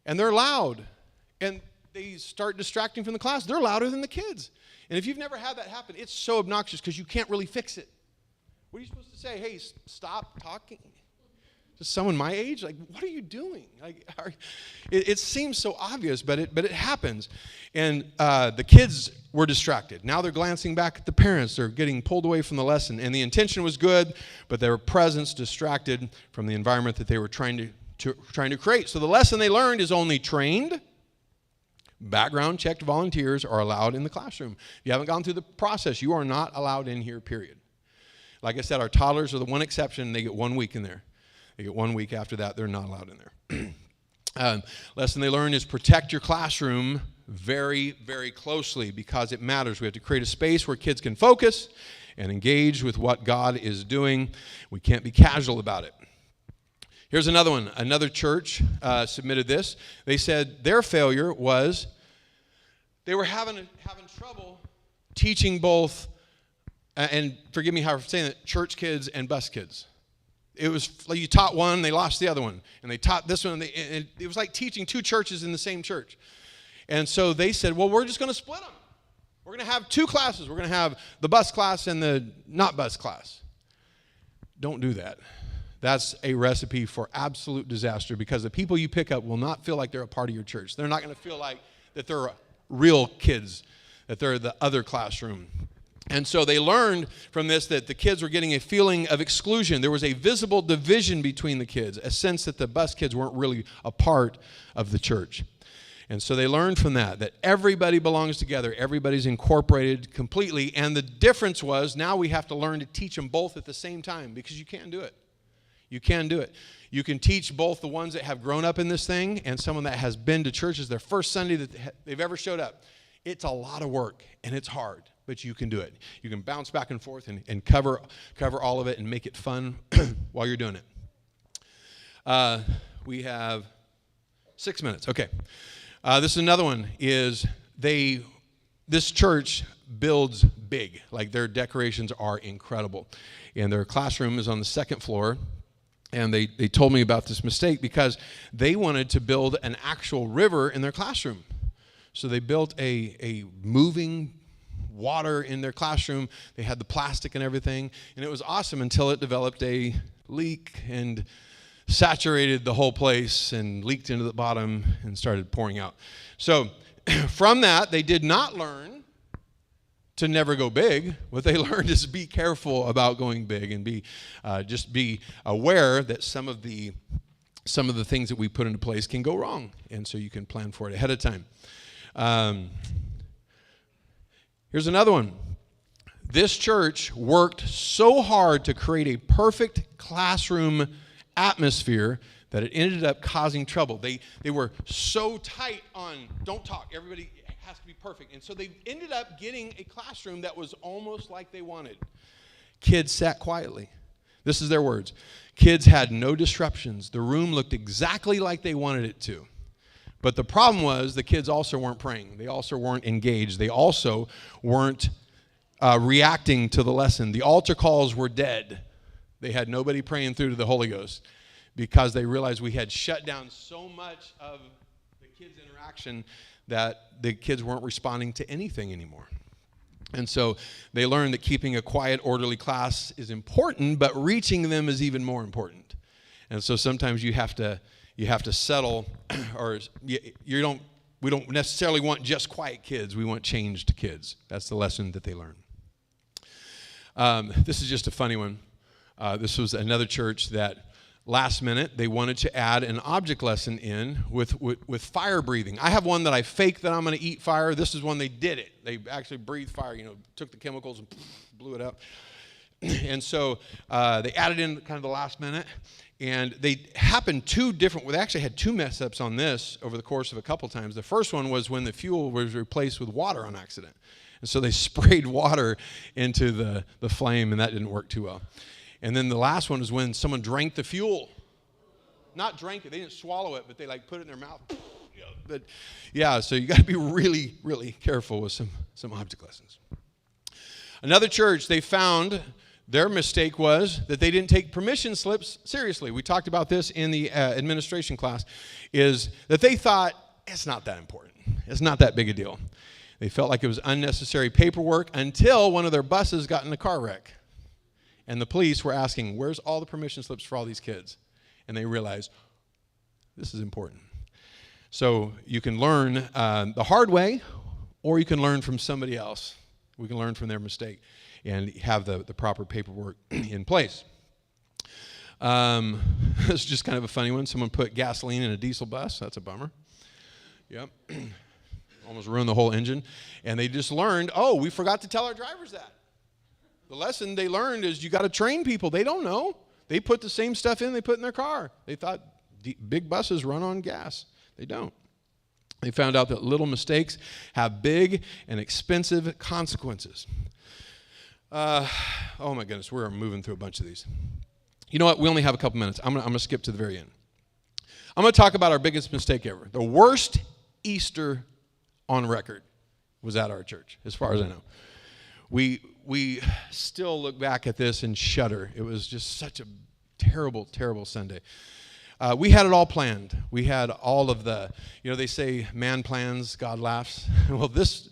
and they're loud, and they start distracting from the class. They're louder than the kids. And if you've never had that happen, it's so obnoxious because you can't really fix it. What are you supposed to say? Hey, stop talking. Just someone my age? Like, what are you doing? Like, it seems so obvious, but it happens. And the kids were distracted. Now they're glancing back at the parents. They're getting pulled away from the lesson. And the intention was good, but their presence distracted from the environment that they were trying to create. So the lesson they learned is only trained, background checked volunteers are allowed in the classroom. If you haven't gone through the process, you are not allowed in here, period. Like I said, our toddlers are the one exception. They get 1 week in there. They get 1 week. After that, they're not allowed in there. Lesson they learned is protect your classroom very, very closely because it matters. We have to create a space where kids can focus and engage with what God is doing. We can't be casual about it. Here's another one. Another church submitted this. They said their failure was they were having trouble teaching both, and forgive me how I'm saying it, church kids and bus kids. It was like you taught one, they lost the other one. And they taught this one, and it was like teaching two churches in the same church. And so they said, well, we're just going to split them. We're going to have two classes. We're going to have the bus class and the not bus class. Don't do that. That's a recipe for absolute disaster because the people you pick up will not feel like they're a part of your church. They're not going to feel like that they're real kids, that they're the other classroom. And so they learned from this that the kids were getting a feeling of exclusion. There was a visible division between the kids, a sense that the bus kids weren't really a part of the church. And so they learned from that everybody belongs together, everybody's incorporated completely, and the difference was now we have to learn to teach them both at the same time because you can't do it. You can do it. You can teach both the ones that have grown up in this thing and someone that has been to churches their first Sunday that they've ever showed up. It's a lot of work, and it's hard, but you can do it. You can bounce back and forth and cover all of it and make it fun while you're doing it. We have 6 minutes. Okay. This is another one. This church builds big. Like their decorations are incredible. And their classroom is on the second floor. And they told me about this mistake because they wanted to build an actual river in their classroom. So they built a moving water in their classroom. They had the plastic and everything. And it was awesome until it developed a leak and saturated the whole place and leaked into the bottom and started pouring out. So from that, they did not learn to never go big. What they learned is be careful about going big and just be aware that some of the things that we put into place can go wrong, and so you can plan for it ahead of time. Here's another one. This church worked so hard to create a perfect classroom atmosphere that it ended up causing trouble. They were so tight on don't talk, everybody has to be perfect. And so they ended up getting a classroom that was almost like they wanted. Kids sat quietly. This is their words. Kids had no disruptions. The room looked exactly like they wanted it to. But the problem was the kids also weren't praying. They also weren't engaged. They also weren't reacting to the lesson. The altar calls were dead. They had nobody praying through to the Holy Ghost because they realized we had shut down so much of the kids' interaction that the kids weren't responding to anything anymore. And so they learned that keeping a quiet, orderly class is important, but reaching them is even more important. And so sometimes you have to settle, or we don't necessarily want just quiet kids. We want changed kids. That's the lesson that they learned. This is just a funny one. This was another church that last minute, they wanted to add an object lesson in with fire breathing. I have one that I fake that I'm going to eat fire. This is one they did it. They actually breathed fire, took the chemicals and blew it up. And so they added in kind of the last minute. And they happened they actually had two mess ups on this over the course of a couple times. The first one was when the fuel was replaced with water on accident. And so they sprayed water into the flame, and that didn't work too well. And then the last one was when someone drank the fuel. Not drank it, they didn't swallow it, but they put it in their mouth. But yeah, so you got to be really, really careful with some object lessons. Another church, they found their mistake was that they didn't take permission slips seriously. We talked about this in the administration class, is that they thought, it's not that important. It's not that big a deal. They felt like it was unnecessary paperwork until one of their buses got in a car wreck. And the police were asking, where's all the permission slips for all these kids? And they realized, this is important. So you can learn the hard way, or you can learn from somebody else. We can learn from their mistake and have the proper paperwork in place. It's just kind of a funny one. Someone put gasoline in a diesel bus. That's a bummer. Yep. Almost ruined the whole engine. And they just learned, we forgot to tell our drivers that. The lesson they learned is you got to train people. They don't know. They put the same stuff in they put in their car. They thought big buses run on gas. They don't. They found out that little mistakes have big and expensive consequences. Oh my goodness, we're moving through a bunch of these. You know what? We only have a couple minutes. I'm going to skip to the very end. I'm going to talk about our biggest mistake ever. The worst Easter on record was at our church, as far as I know. We still look back at this and shudder. It was just such a terrible, terrible Sunday. We had it all planned. We had all of the, they say man plans, God laughs. Well, this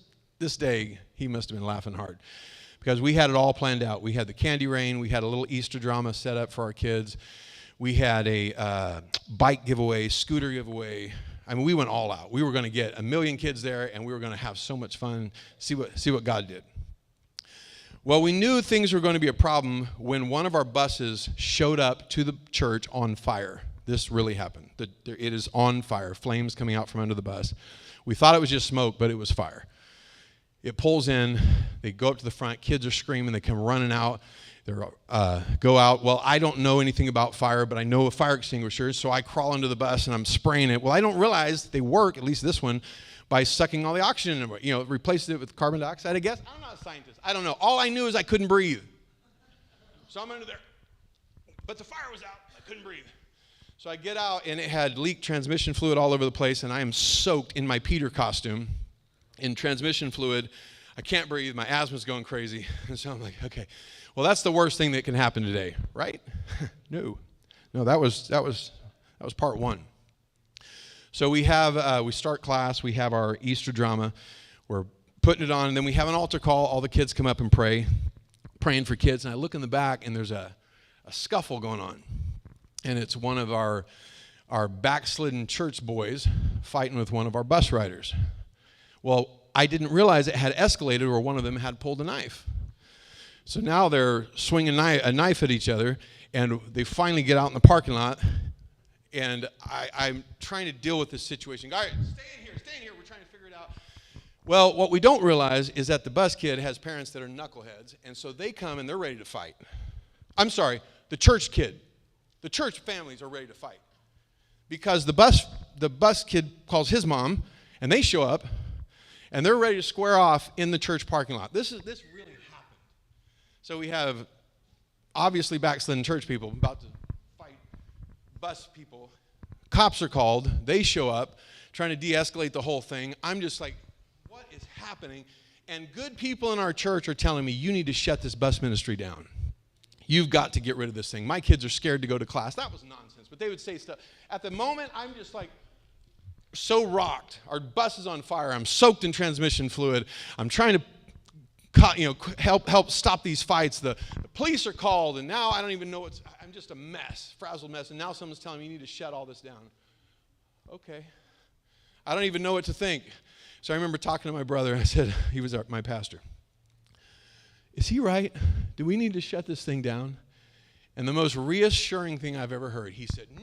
day, he must have been laughing hard because we had it all planned out. We had the candy rain. We had a little Easter drama set up for our kids. We had a bike giveaway, scooter giveaway. I mean, we went all out. We were going to get 1 million kids there, and we were going to have so much fun, see what God did. Well, we knew things were going to be a problem when one of our buses showed up to the church on fire. This really happened. It is on fire, flames coming out from under the bus. We thought it was just smoke, but it was fire. It pulls in. They go up to the front. Kids are screaming. They come running out. They go out. Well, I don't know anything about fire, but I know a fire extinguisher, so I crawl into the bus, and I'm spraying it. Well, I don't realize they work, at least this one, by sucking all the oxygen, replaced it with carbon dioxide, I guess. I'm not a scientist. I don't know. All I knew is I couldn't breathe. So I'm under there. But the fire was out. I couldn't breathe. So I get out, and it had leaked transmission fluid all over the place, and I am soaked in my Peter costume in transmission fluid. I can't breathe. My asthma's going crazy. And so I'm like, okay, well, that's the worst thing that can happen today, right? No, that was part one. So we start class, we have our Easter drama, we're putting it on, and then we have an altar call. All the kids come up and praying for kids, and I look in the back, and there's a scuffle going on. And it's one of our backslidden church boys fighting with one of our bus riders. Well, I didn't realize it had escalated or one of them had pulled a knife. So now they're swinging a knife at each other, and they finally get out in the parking lot. And I'm trying to deal with this situation. Guys, stay in here. We're trying to figure it out. Well, what we don't realize is that the bus kid has parents that are knuckleheads, and so they come and they're ready to fight. I'm sorry, the church kid. The church families are ready to fight. Because the bus kid calls his mom, and they show up, and they're ready to square off in the church parking lot. This really happened. So we have obviously backslidden church people about to bus people. Cops are called. They show up trying to de-escalate the whole thing. I'm just like, what is happening? And good people in our church are telling me, you need to shut this bus ministry down. You've got to get rid of this thing. My kids are scared to go to class. That was nonsense, but they would say stuff. At the moment, I'm just like so rocked. Our bus is on fire. I'm soaked in transmission fluid. I'm trying to help stop these fights. The police are called, and now I don't even know I'm just a mess, frazzled mess, and now someone's telling me you need to shut all this down. Okay. I don't even know what to think. So I remember talking to my brother, and I said, he was my pastor. Is he right? Do we need to shut this thing down? And the most reassuring thing I've ever heard, he said, no,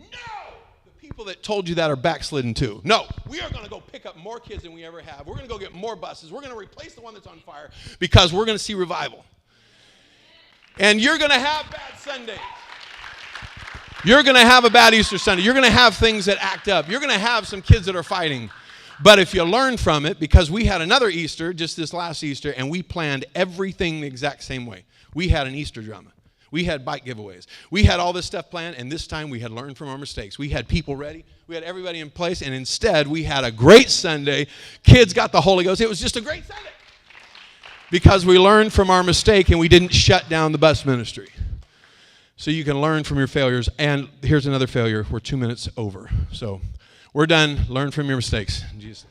the people that told you that are backslidden too. No, we are going to go pick up more kids than we ever have. We're going to go get more buses. We're going to replace the one that's on fire because we're going to see revival. And you're going to have bad Sundays. You're going to have a bad Easter Sunday. You're going to have things that act up. You're going to have some kids that are fighting. But if you learn from it, because we had another Easter, just this last Easter, and we planned everything the exact same way. We had an Easter drama. We had bike giveaways. We had all this stuff planned, and this time we had learned from our mistakes. We had people ready. We had everybody in place, and instead we had a great Sunday. Kids got the Holy Ghost. It was just a great Sunday because we learned from our mistake, and we didn't shut down the bus ministry. So you can learn from your failures. And here's another failure. We're 2 minutes over. So we're done. Learn from your mistakes. Jesus.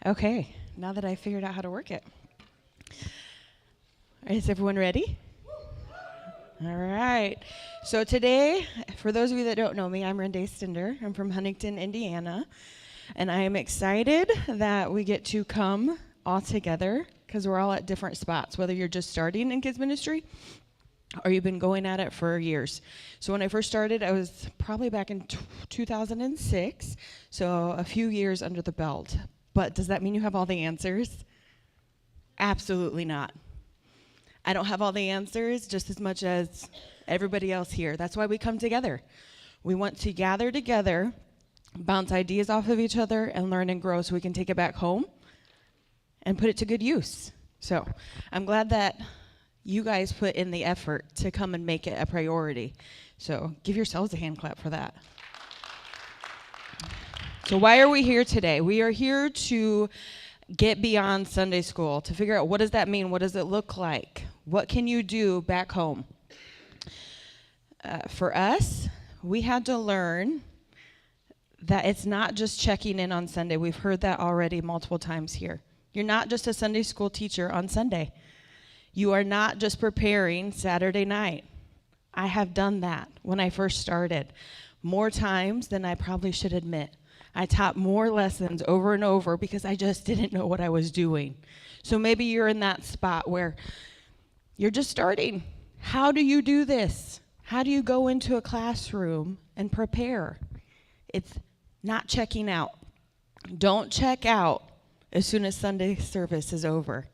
Okay, now that I figured out how to work it. Is everyone ready? All right. So today, for those of you that don't know me, I'm Randae Stender. I'm from Huntington, Indiana. And I am excited that we get to come all together because we're all at different spots, whether you're just starting in kids ministry or you've been going at it for years. So when I first started, I was probably back in 2006, so a few years under the belt. But does that mean you have all the answers? Absolutely not. I don't have all the answers just as much as everybody else here. That's why we come together. We want to gather together, bounce ideas off of each other, and learn and grow so we can take it back home and put it to good use. So I'm glad that you guys put in the effort to come and make it a priority. So give yourselves a hand clap for that. So why are we here today? We are here to get beyond Sunday school, to figure out what does that mean? What does it look like? What can you do back home? For us, we had to learn that it's not just checking in on Sunday. We've heard that already multiple times here. You're not just a Sunday school teacher on Sunday. You are not just preparing Saturday night. I have done that when I first started, more times than I probably should admit. I taught more lessons over and over because I just didn't know what I was doing. So maybe you're in that spot where you're just starting. How do you do this? How do you go into a classroom and prepare? It's not checking out. Don't check out as soon as Sunday service is over.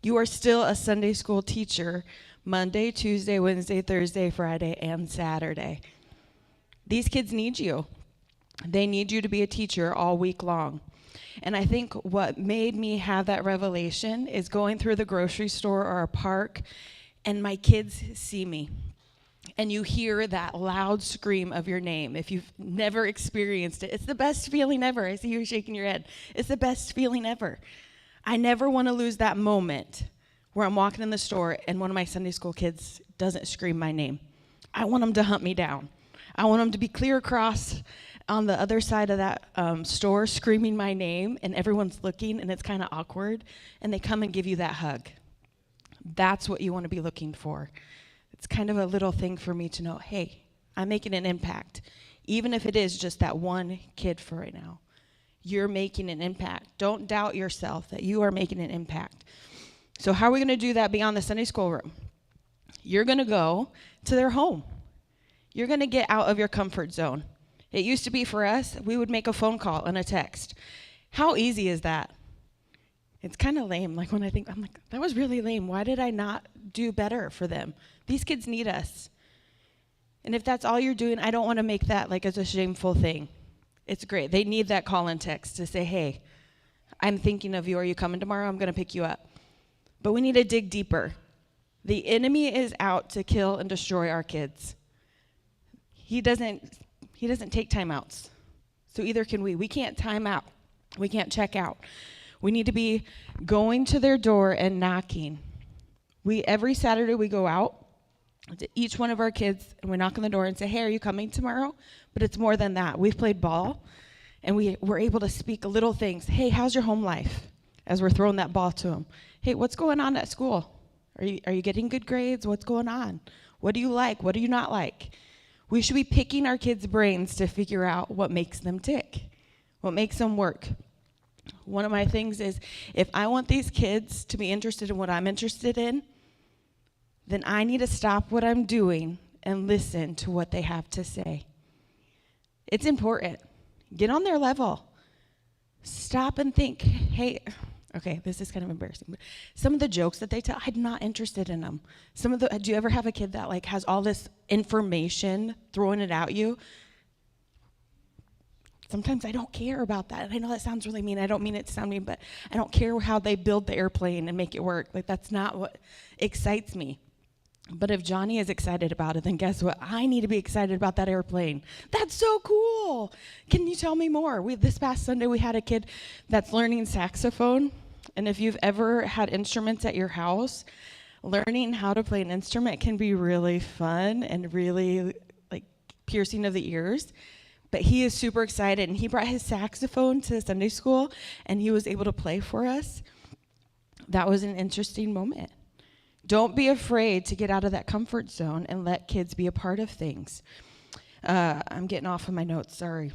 You are still a Sunday school teacher Monday, Tuesday, Wednesday, Thursday, Friday, and Saturday. These kids need you. They need you to be a teacher all week long. And I think what made me have that revelation is going through the grocery store or a park, and my kids see me. And you hear that loud scream of your name. If you've never experienced it, it's the best feeling ever. I see you shaking your head. It's the best feeling ever. I never want to lose that moment where I'm walking in the store and one of my Sunday school kids doesn't scream my name. I want them to hunt me down. I want them to be clear across on the other side of that store screaming my name, and everyone's looking, and it's kind of awkward, and they come and give you that hug. That's what you want to be looking for. It's kind of a little thing for me to know, hey, I'm making an impact. Even if it is just that one kid for right now, you're making an impact. Don't doubt yourself that you are making an impact. So how are we going to do that beyond the Sunday school room? You're going to go to their home. You're going to get out of your comfort zone. It used to be for us, we would make a phone call and a text. How easy is that? It's kind of lame. Like when I think, I'm like, that was really lame. Why did I not do better for them? These kids need us. And if that's all you're doing, I don't want to make that like as a shameful thing. It's great. They need that call and text to say, hey, I'm thinking of you. Are you coming tomorrow? I'm going to pick you up. But we need to dig deeper. The enemy is out to kill and destroy our kids. He doesn't take timeouts. So either can we. We can't time out. We can't check out. We need to be going to their door and knocking. Every Saturday we go out to each one of our kids and we knock on the door and say, hey, are you coming tomorrow? But it's more than that. We've played ball and we're able to speak little things. Hey, how's your home life? As we're throwing that ball to them. Hey, what's going on at school? Are you getting good grades? What's going on? What do you like? What do you not like? We should be picking our kids' brains to figure out what makes them tick, what makes them work. One of my things is if I want these kids to be interested in what I'm interested in, then I need to stop what I'm doing and listen to what they have to say. It's important. Get on their level. Stop and think, hey, okay, this is kind of embarrassing, but some of the jokes that they tell, I'm not interested in them. Do you ever have a kid that like has all this information throwing it at you? Sometimes I don't care about that. I know that sounds really mean. I don't mean it to sound mean, but I don't care how they build the airplane and make it work. Like that's not what excites me. But if Johnny is excited about it, then guess what? I need to be excited about that airplane. That's so cool. Can you tell me more? This past Sunday, we had a kid that's learning saxophone. And if you've ever had instruments at your house, learning how to play an instrument can be really fun and really like piercing of the ears. But he is super excited, and he brought his saxophone to Sunday school, and he was able to play for us. That was an interesting moment. Don't be afraid to get out of that comfort zone and let kids be a part of things. I'm getting off of my notes, sorry.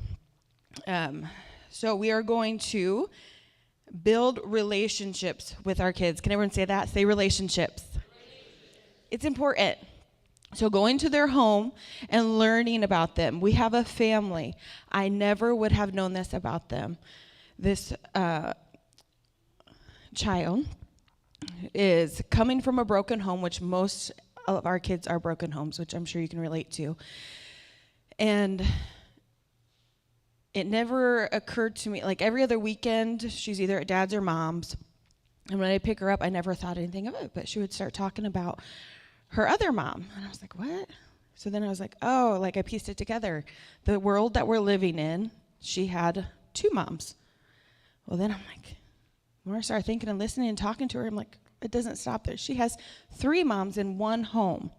So we are going to build relationships with our kids. Can everyone say that? Say relationships. It's important. So going to their home and learning about them. We have a family. I never would have known this about them. This child is coming from a broken home, which most of our kids are broken homes, which I'm sure you can relate to. And it never occurred to me, like every other weekend, she's either at dad's or mom's. And when I pick her up, I never thought anything of it, but she would start talking about her other mom. And I was like, what? So then I was like, oh, like I pieced it together. The world that we're living in, she had 2 moms. Well, then I'm like, when I started thinking and listening and talking to her, I'm like, it doesn't stop there. She has 3 moms in one home.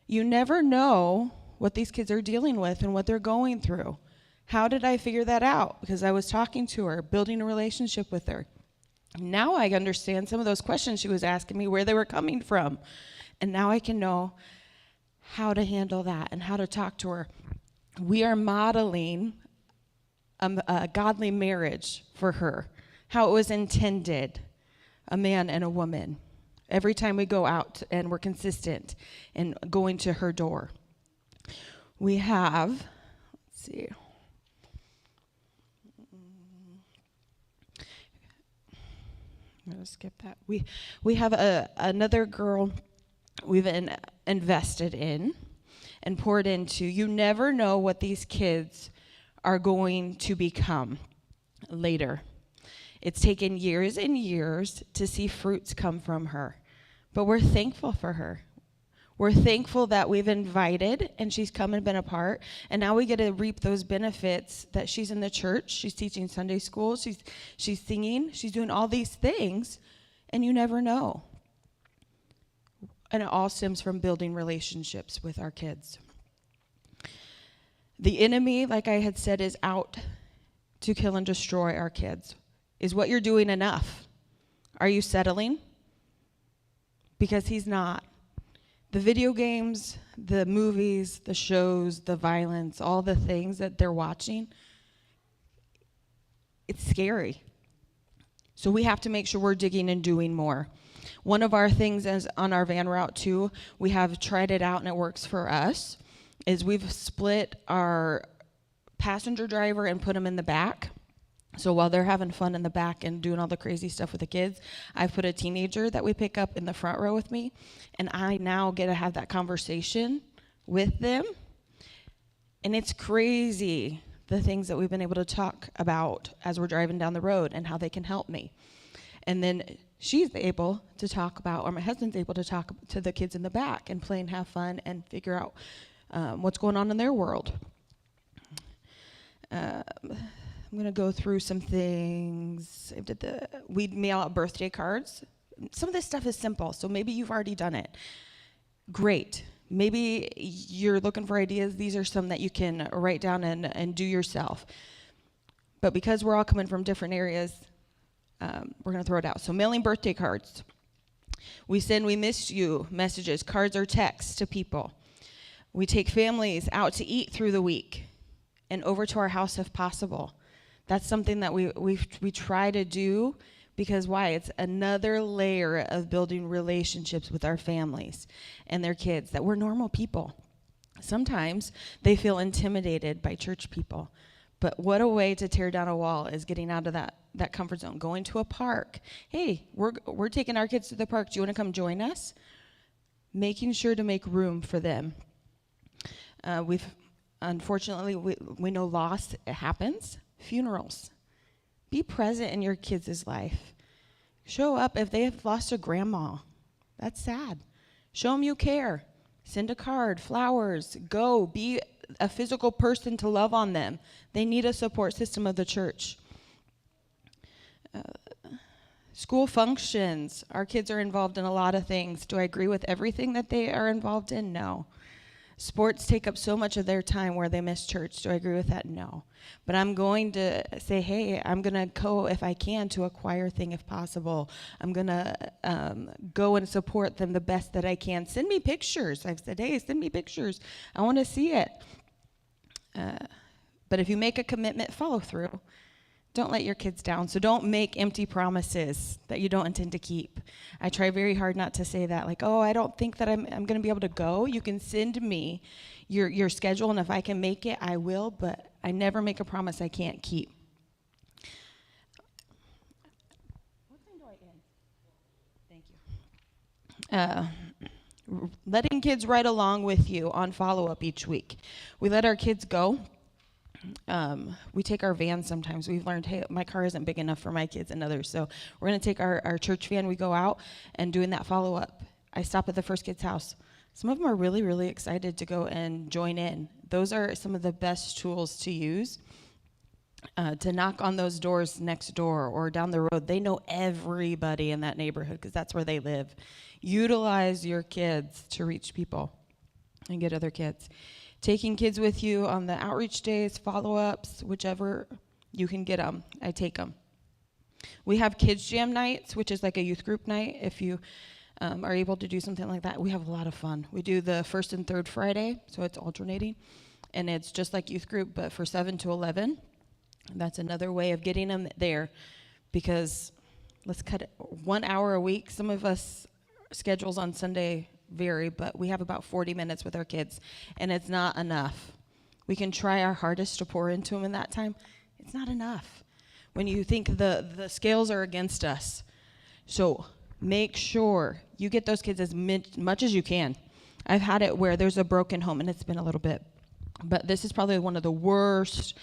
You never know what these kids are dealing with and what they're going through. How did I figure that out? Because I was talking to her, building a relationship with her. Now I understand some of those questions she was asking me, where they were coming from. And now I can know how to handle that and how to talk to her. We are modeling a godly marriage for her, how it was intended, a man and a woman. Every time we go out and we're consistent in going to her door. We have, let's see. I'm going to skip that. We have another girl we've invested in and poured into. You never know what these kids are going to become later. It's taken years and years to see fruits come from her, but we're thankful for her. We're thankful that we've invited and she's come and been a part, and now we get to reap those benefits that she's in the church, she's teaching Sunday school, she's singing, she's doing all these things, and you never know. And it all stems from building relationships with our kids. The enemy, like I had said, is out to kill and destroy our kids. Is what you're doing enough? Are you settling? Because he's not. The video games, the movies, the shows, the violence, all the things that they're watching, it's scary. So we have to make sure we're digging and doing more. One of our things is on our van route too, we have tried it out and it works for us, is we've split our passenger driver and put him in the back. So while they're having fun in the back and doing all the crazy stuff with the kids, I've put a teenager that we pick up in the front row with me, and I now get to have that conversation with them. And it's crazy, the things that we've been able to talk about as we're driving down the road and how they can help me. And then she's able to talk about, or my husband's able to talk to the kids in the back and play and have fun and figure out what's going on in their world. I'm going to go through some things. We'd mail out birthday cards. Some of this stuff is simple, so maybe you've already done it. Great. Maybe you're looking for ideas. These are some that you can write down and do yourself. But because we're all coming from different areas, we're going to throw it out. So mailing birthday cards. We send "we miss you" messages, cards or texts to people. We take families out to eat through the week and over to our house if possible. That's something that we try to do because why? It's another layer of building relationships with our families and their kids, that we're normal people. Sometimes they feel intimidated by church people, but what a way to tear down a wall is getting out of that comfort zone, going to a park. Hey, we're taking our kids to the park. Do you want to come join us? Making sure to make room for them. Unfortunately, we know loss, it happens. Funerals. Be present in your kids' life. Show up if they have lost a grandma. That's sad. Show them you care. Send a card, flowers. Go. Be a physical person to love on them. They need a support system of the church. School functions. Our kids are involved in a lot of things. Do I agree with everything that they are involved in? No. Sports take up so much of their time where they miss church. Do I agree with that? No. But I'm going to say, hey, I'm going to go, if I can, to a choir thing if possible. I'm going to go and support them the best that I can. Send me pictures. I've said, hey, send me pictures. I want to see it. But if you make a commitment, follow through. Don't let your kids down. So don't make empty promises that you don't intend to keep. I try very hard not to say that, like, oh, I don't think that I'm going to be able to go. You can send me your schedule, and if I can make it, I will, but I never make a promise I can't keep. What time do I end? Thank you. Letting kids ride along with you on follow-up each week. We let our kids go. We take our van sometimes. We've learned, hey, my car isn't big enough for my kids and others, so we're going to take our church van. We go out and doing that follow-up. I stop at the first kid's house. Some of them are really, really excited to go and join in. Those are some of the best tools to use. to knock on those doors next door or down the road. They know everybody in that neighborhood because that's where they live. Utilize your kids to reach people and get other kids. Taking kids with you on the outreach days, follow-ups, whichever you can get them, I take them. We have kids jam nights, which is like a youth group night. If you are able to do something like that, we have a lot of fun. We do the first and third Friday, so it's alternating. And it's just like youth group, but for 7 to 11. That's another way of getting them there, because let's cut it 1 hour a week. Some of us schedules on Sunday vary, but we have about 40 minutes with our kids, and it's not enough. We can try our hardest to pour into them in that time. It's not enough when you think the scales are against us. So make sure you get those kids as much as you can. I've had it where there's a broken home, and it's been a little bit, but this is probably one of the worst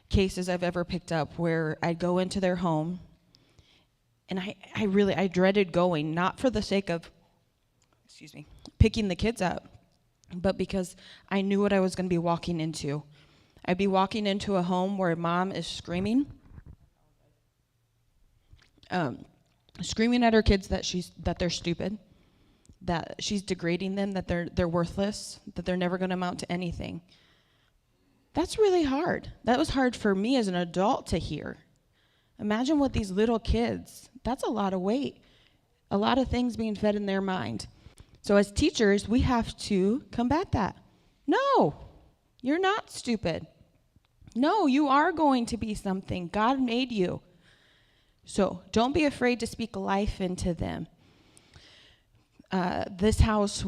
cases I've ever picked up, where I'd go into their home, and I dreaded going, not for the sake of, picking the kids up, but because I knew what I was going to be walking into. I'd be walking into a home where mom is screaming at her kids that they're stupid, that she's degrading them, that they're worthless, that they're never going to amount to anything. That's really hard. That was hard for me as an adult to hear. Imagine what these little kids, that's a lot of weight, a lot of things being fed in their mind. So as teachers, we have to combat that. No, you're not stupid. No, you are going to be something. God made you. So don't be afraid to speak life into them. This house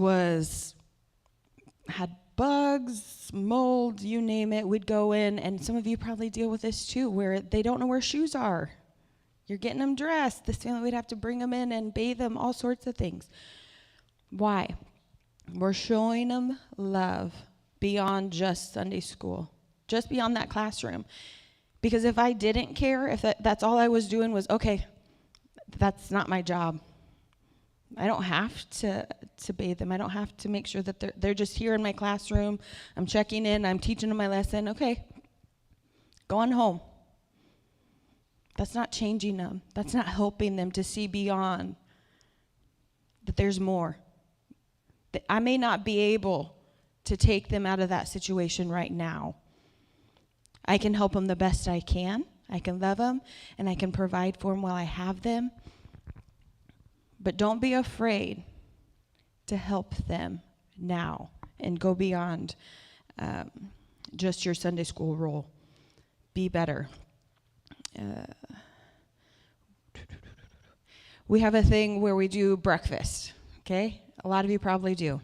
had bugs, mold, you name it. We'd go in, and some of you probably deal with this too, where they don't know where shoes are. You're getting them dressed. This family, we'd have to bring them in and bathe them, all sorts of things. Why? We're showing them love beyond just Sunday school, just beyond that classroom. Because if I didn't care, if that's all I was doing was, okay, that's not my job. I don't have to bathe them. I don't have to make sure that they're just here in my classroom. I'm checking in. I'm teaching them my lesson. Okay, go on home. That's not changing them. That's not helping them to see beyond, that there's more. That I may not be able to take them out of that situation right now. I can help them the best I can. I can love them, and I can provide for them while I have them. But don't be afraid to help them now and go beyond just your Sunday school role. Be better. We have a thing where we do breakfast, okay? A lot of you probably do.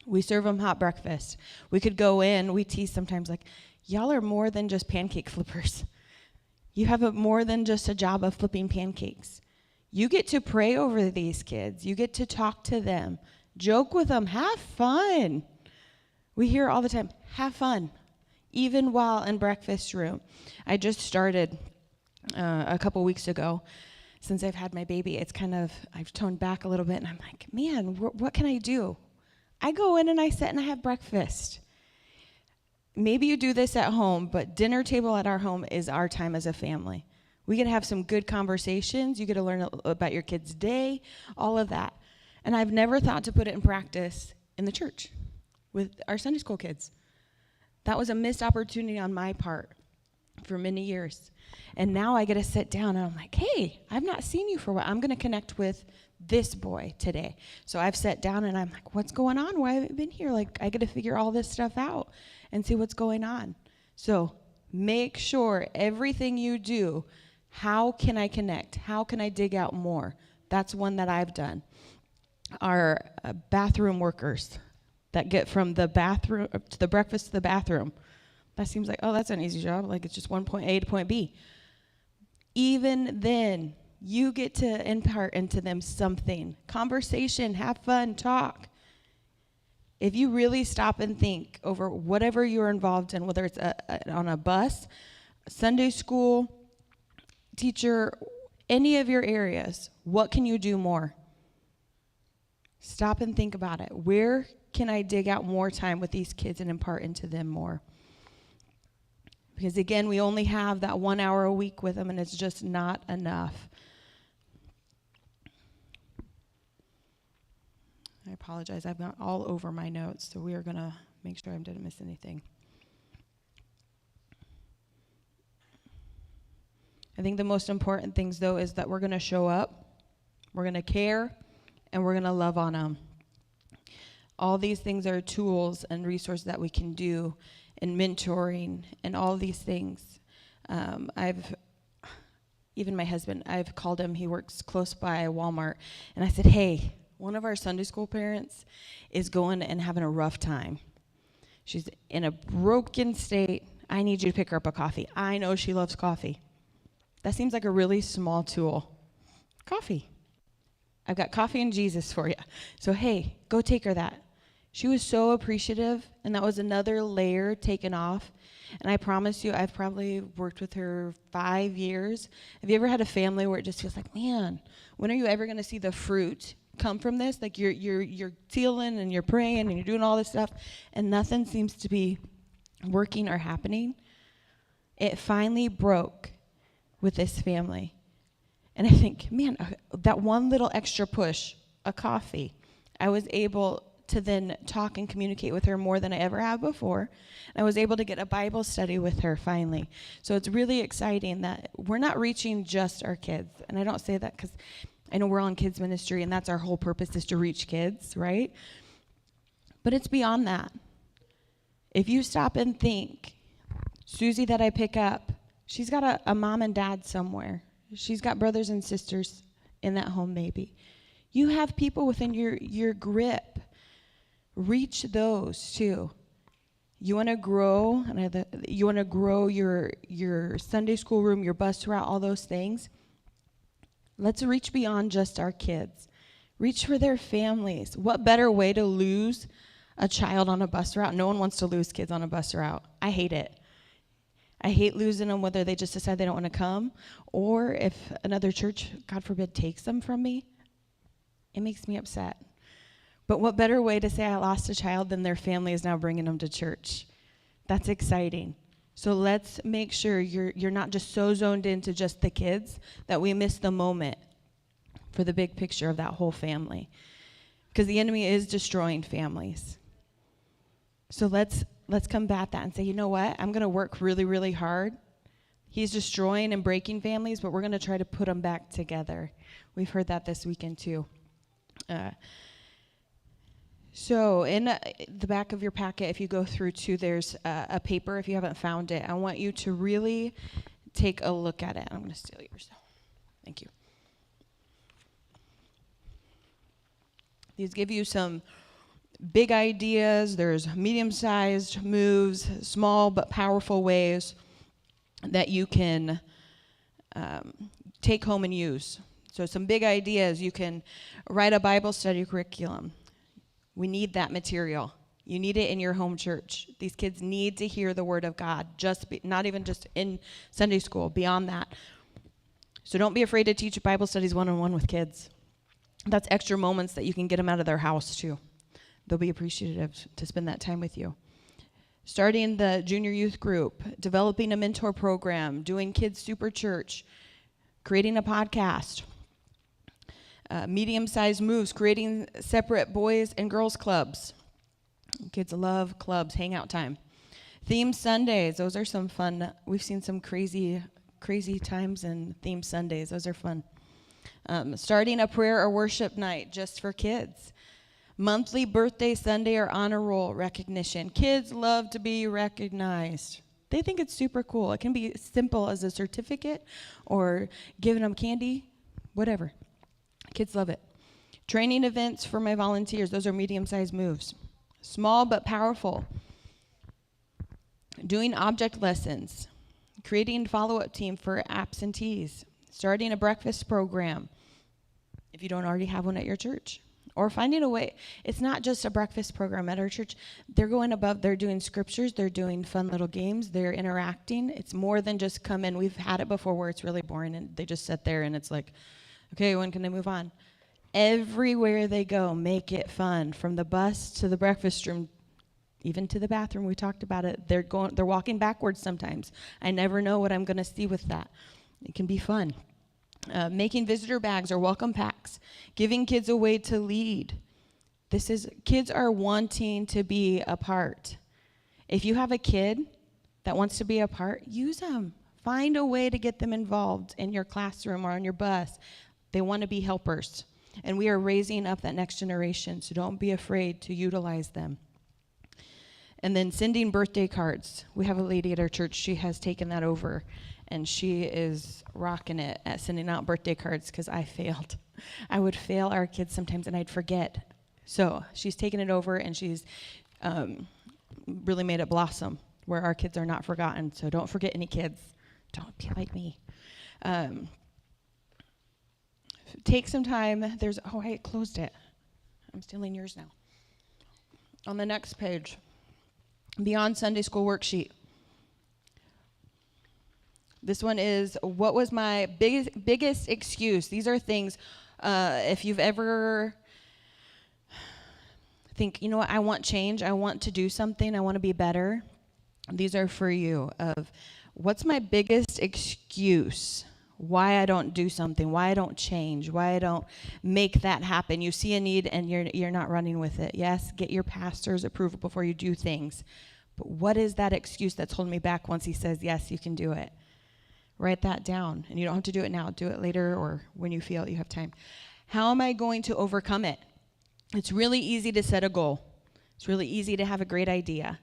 We serve them hot breakfast. We could go in, we tease sometimes like, y'all are more than just pancake flippers. You have more than just a job of flipping pancakes. You get to pray over these kids. You get to talk to them, joke with them, have fun. We hear all the time, have fun, even while in breakfast room. I just started a couple weeks ago. Since I've had my baby, it's kind of, I've toned back a little bit, and I'm like, man, what can I do? I go in and I sit and I have breakfast. Maybe you do this at home, but dinner table at our home is our time as a family. We get to have some good conversations. You get to learn about your kid's day, all of that. And I've never thought to put it in practice in the church with our Sunday school kids. That was a missed opportunity on my part for many years. And now I get to sit down and I'm like, hey, I've not seen you for a while. I'm going to connect with this boy today. So I've sat down and I'm like, what's going on? Why haven't you been here? Like, I got to figure all this stuff out and see what's going on. So make sure everything you do, how can I connect? How can I dig out more? That's one that I've done. Our bathroom workers that get from the bathroom to the breakfast to the bathroom. That seems like, oh, that's an easy job. Like, it's just one point A to point B. Even then, you get to impart into them something. Conversation, have fun, talk. If you really stop and think over whatever you're involved in, whether it's on a bus, Sunday school, teacher, any of your areas, what can you do more? Stop and think about it. Where can I dig out more time with these kids and impart into them more? Because again, we only have that 1 hour a week with them, and it's just not enough. I apologize. I've got all over my notes, so we are going to make sure I didn't miss anything. I think the most important things, though, is that we're going to show up, we're going to care, and we're going to love on them. All these things are tools and resources that we can do in mentoring and all these things. Even my husband, I've called him, he works close by Walmart, and I said, hey, one of our Sunday school parents is going and having a rough time. She's in a broken state. I need you to pick her up a coffee. I know she loves coffee. That seems like a really small tool. Coffee. I've got coffee and Jesus for you. So, hey, go take her that. She was so appreciative, and that was another layer taken off. And I promise you, I've probably worked with her 5 years. Have you ever had a family where it just feels like, man, when are you ever going to see the fruit come from this? Like you're feeling and you're praying and you're doing all this stuff, and nothing seems to be working or happening. It finally broke with this family. And I think, man, that one little extra push, a coffee, I was able to then talk and communicate with her more than I ever have before. And I was able to get a Bible study with her finally. So it's really exciting that we're not reaching just our kids. And I don't say that because I know we're all in kids ministry, and that's our whole purpose, is to reach kids, right? But it's beyond that. If you stop and think, Susie that I pick up, she's got a mom and dad somewhere. She's got brothers and sisters in that home maybe. You have people within your grip. Reach those too. You want to grow, you want to grow your Sunday school room, your bus route, all those things. Let's reach beyond just our kids. Reach for their families. What better way to lose a child on a bus route? No one wants to lose kids on a bus route. I hate it. I hate losing them, whether they just decide they don't want to come, or if another church, God forbid, takes them from me. It makes me upset. But what better way to say I lost a child than their family is now bringing them to church? That's exciting. So let's make sure you're not just so zoned into just the kids that we miss the moment for the big picture of that whole family. Because the enemy is destroying families. So let's combat that and say, you know what? I'm going to work really, really hard. He's destroying and breaking families, but we're going to try to put them back together. We've heard that this weekend too. So in the back of your packet, if you go through too, there's a paper. If you haven't found it, I want you to really take a look at it. I'm going to steal yours. Thank you. These give you some big ideas. There's medium-sized moves, small but powerful ways that you can take home and use. So some big ideas. You can write a Bible study curriculum. We need that material. You need it in your home church. These kids need to hear the word of God, not even just in Sunday school, beyond that. So don't be afraid to teach Bible studies one-on-one with kids. That's extra moments that you can get them out of their house too. They'll be appreciative to spend that time with you. Starting the junior youth group, developing a mentor program, doing kids super church, creating a podcast. Medium-sized moves, creating separate boys and girls clubs. Kids love clubs, hangout time. Theme Sundays, those are some fun. We've seen some crazy times in theme Sundays. Those are fun. Starting a prayer or worship night just for kids. Monthly birthday Sunday or honor roll recognition. Kids love to be recognized. They think it's super cool. It can be simple as a certificate or giving them candy, whatever. Kids love it. Training events for my volunteers. Those are medium-sized moves. Small but powerful. Doing object lessons. Creating a follow-up team for absentees. Starting a breakfast program if you don't already have one at your church. Or finding a way. It's not just a breakfast program at our church. They're going above. They're doing scriptures. They're doing fun little games. They're interacting. It's more than just come in. We've had it before where it's really boring and they just sit there and it's like, okay, when can they move on? Everywhere they go, make it fun. From the bus to the breakfast room, even to the bathroom. We talked about it. They're walking backwards sometimes. I never know what I'm going to see with that. It can be fun. Making visitor bags or welcome packs, giving kids a way to lead. Kids are wanting to be a part. If you have a kid that wants to be a part, use them. Find a way to get them involved in your classroom or on your bus. They want to be helpers. And we are raising up that next generation, so don't be afraid to utilize them. And then sending birthday cards. We have a lady at our church, she has taken that over, and she is rocking it at sending out birthday cards because I failed. I would fail our kids sometimes, and I'd forget. So she's taken it over, and she's really made it blossom where our kids are not forgotten. So don't forget any kids. Don't be like me. Take some time. I closed it. I'm stealing yours now. On the next page, Beyond Sunday School Worksheet. This one is, what was my biggest excuse? These are things, if you've ever think, you know what, I want change, I want to do something, I want to be better. These are for you. Of what's my biggest excuse? Why I don't do something, why I don't change, why I don't make that happen. You see a need and you're not running with it. Yes, get your pastor's approval before you do things. But what is that excuse that's holding me back once he says, yes, you can do it? Write that down. And you don't have to do it now. Do it later or when you feel you have time. How am I going to overcome it? It's really easy to set a goal. It's really easy to have a great idea.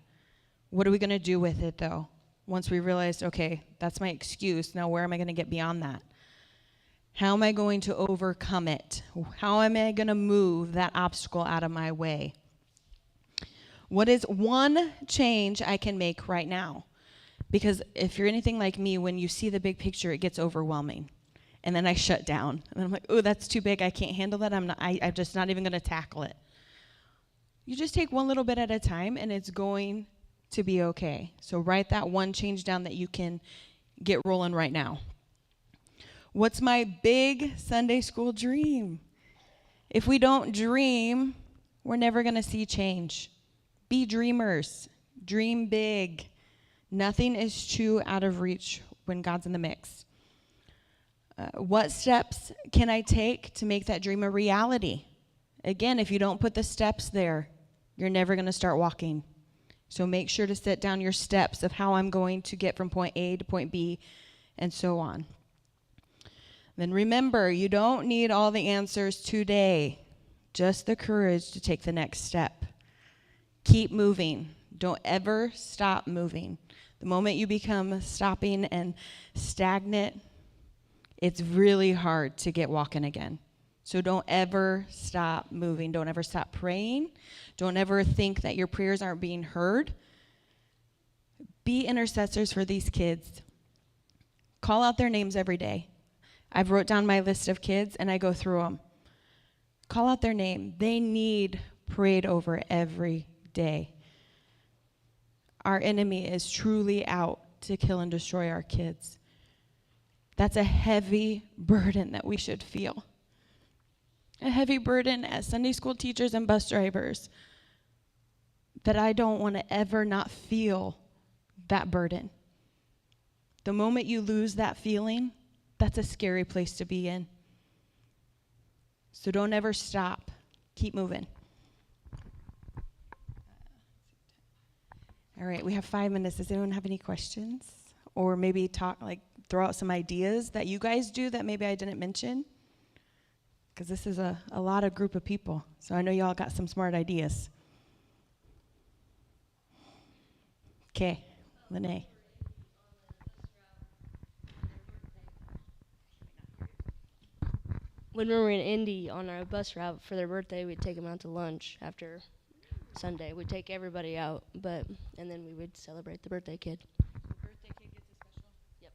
What are we going to do with it, though? Once we realized, okay, that's my excuse, now where am I going to get beyond that? How am I going to overcome it? How am I going to move that obstacle out of my way? What is one change I can make right now? Because if you're anything like me, when you see the big picture, it gets overwhelming. And then I shut down. And I'm like, oh, that's too big. I can't handle that. I'm just not even going to tackle it. You just take one little bit at a time, and it's going to be okay. So write that one change down that you can get rolling right now. What's my big Sunday school dream? If we don't dream, we're never going to see change. Be dreamers. Dream big. Nothing is too out of reach when God's in the mix. What steps can I take to make that dream a reality? Again, if you don't put the steps there, you're never going to start walking. So make sure to set down your steps of how I'm going to get from point A to point B and so on. Then remember, you don't need all the answers today, just the courage to take the next step. Keep moving. Don't ever stop moving. The moment you become stopping and stagnant, it's really hard to get walking again. So don't ever stop moving. Don't ever stop praying. Don't ever think that your prayers aren't being heard. Be intercessors for these kids. Call out their names every day. I've wrote down my list of kids and I go through them. Call out their name. They need prayed over every day. Our enemy is truly out to kill and destroy our kids. That's a heavy burden that we should feel. A heavy burden as Sunday school teachers and bus drivers that I don't want to ever not feel that burden. The moment you lose that feeling, that's a scary place to be in. So don't ever stop. Keep moving. All right, we have 5 minutes. Does anyone have any questions? Or maybe throw out some ideas that you guys do that maybe I didn't mention? Because this is a lot of group of people. So I know y'all got some smart ideas. Okay, Lene. When we were in Indy on our bus route for their birthday, we'd take them out to lunch after Sunday. We'd take everybody out, and then we would celebrate the birthday kid. The birthday kid gets a special? Yep.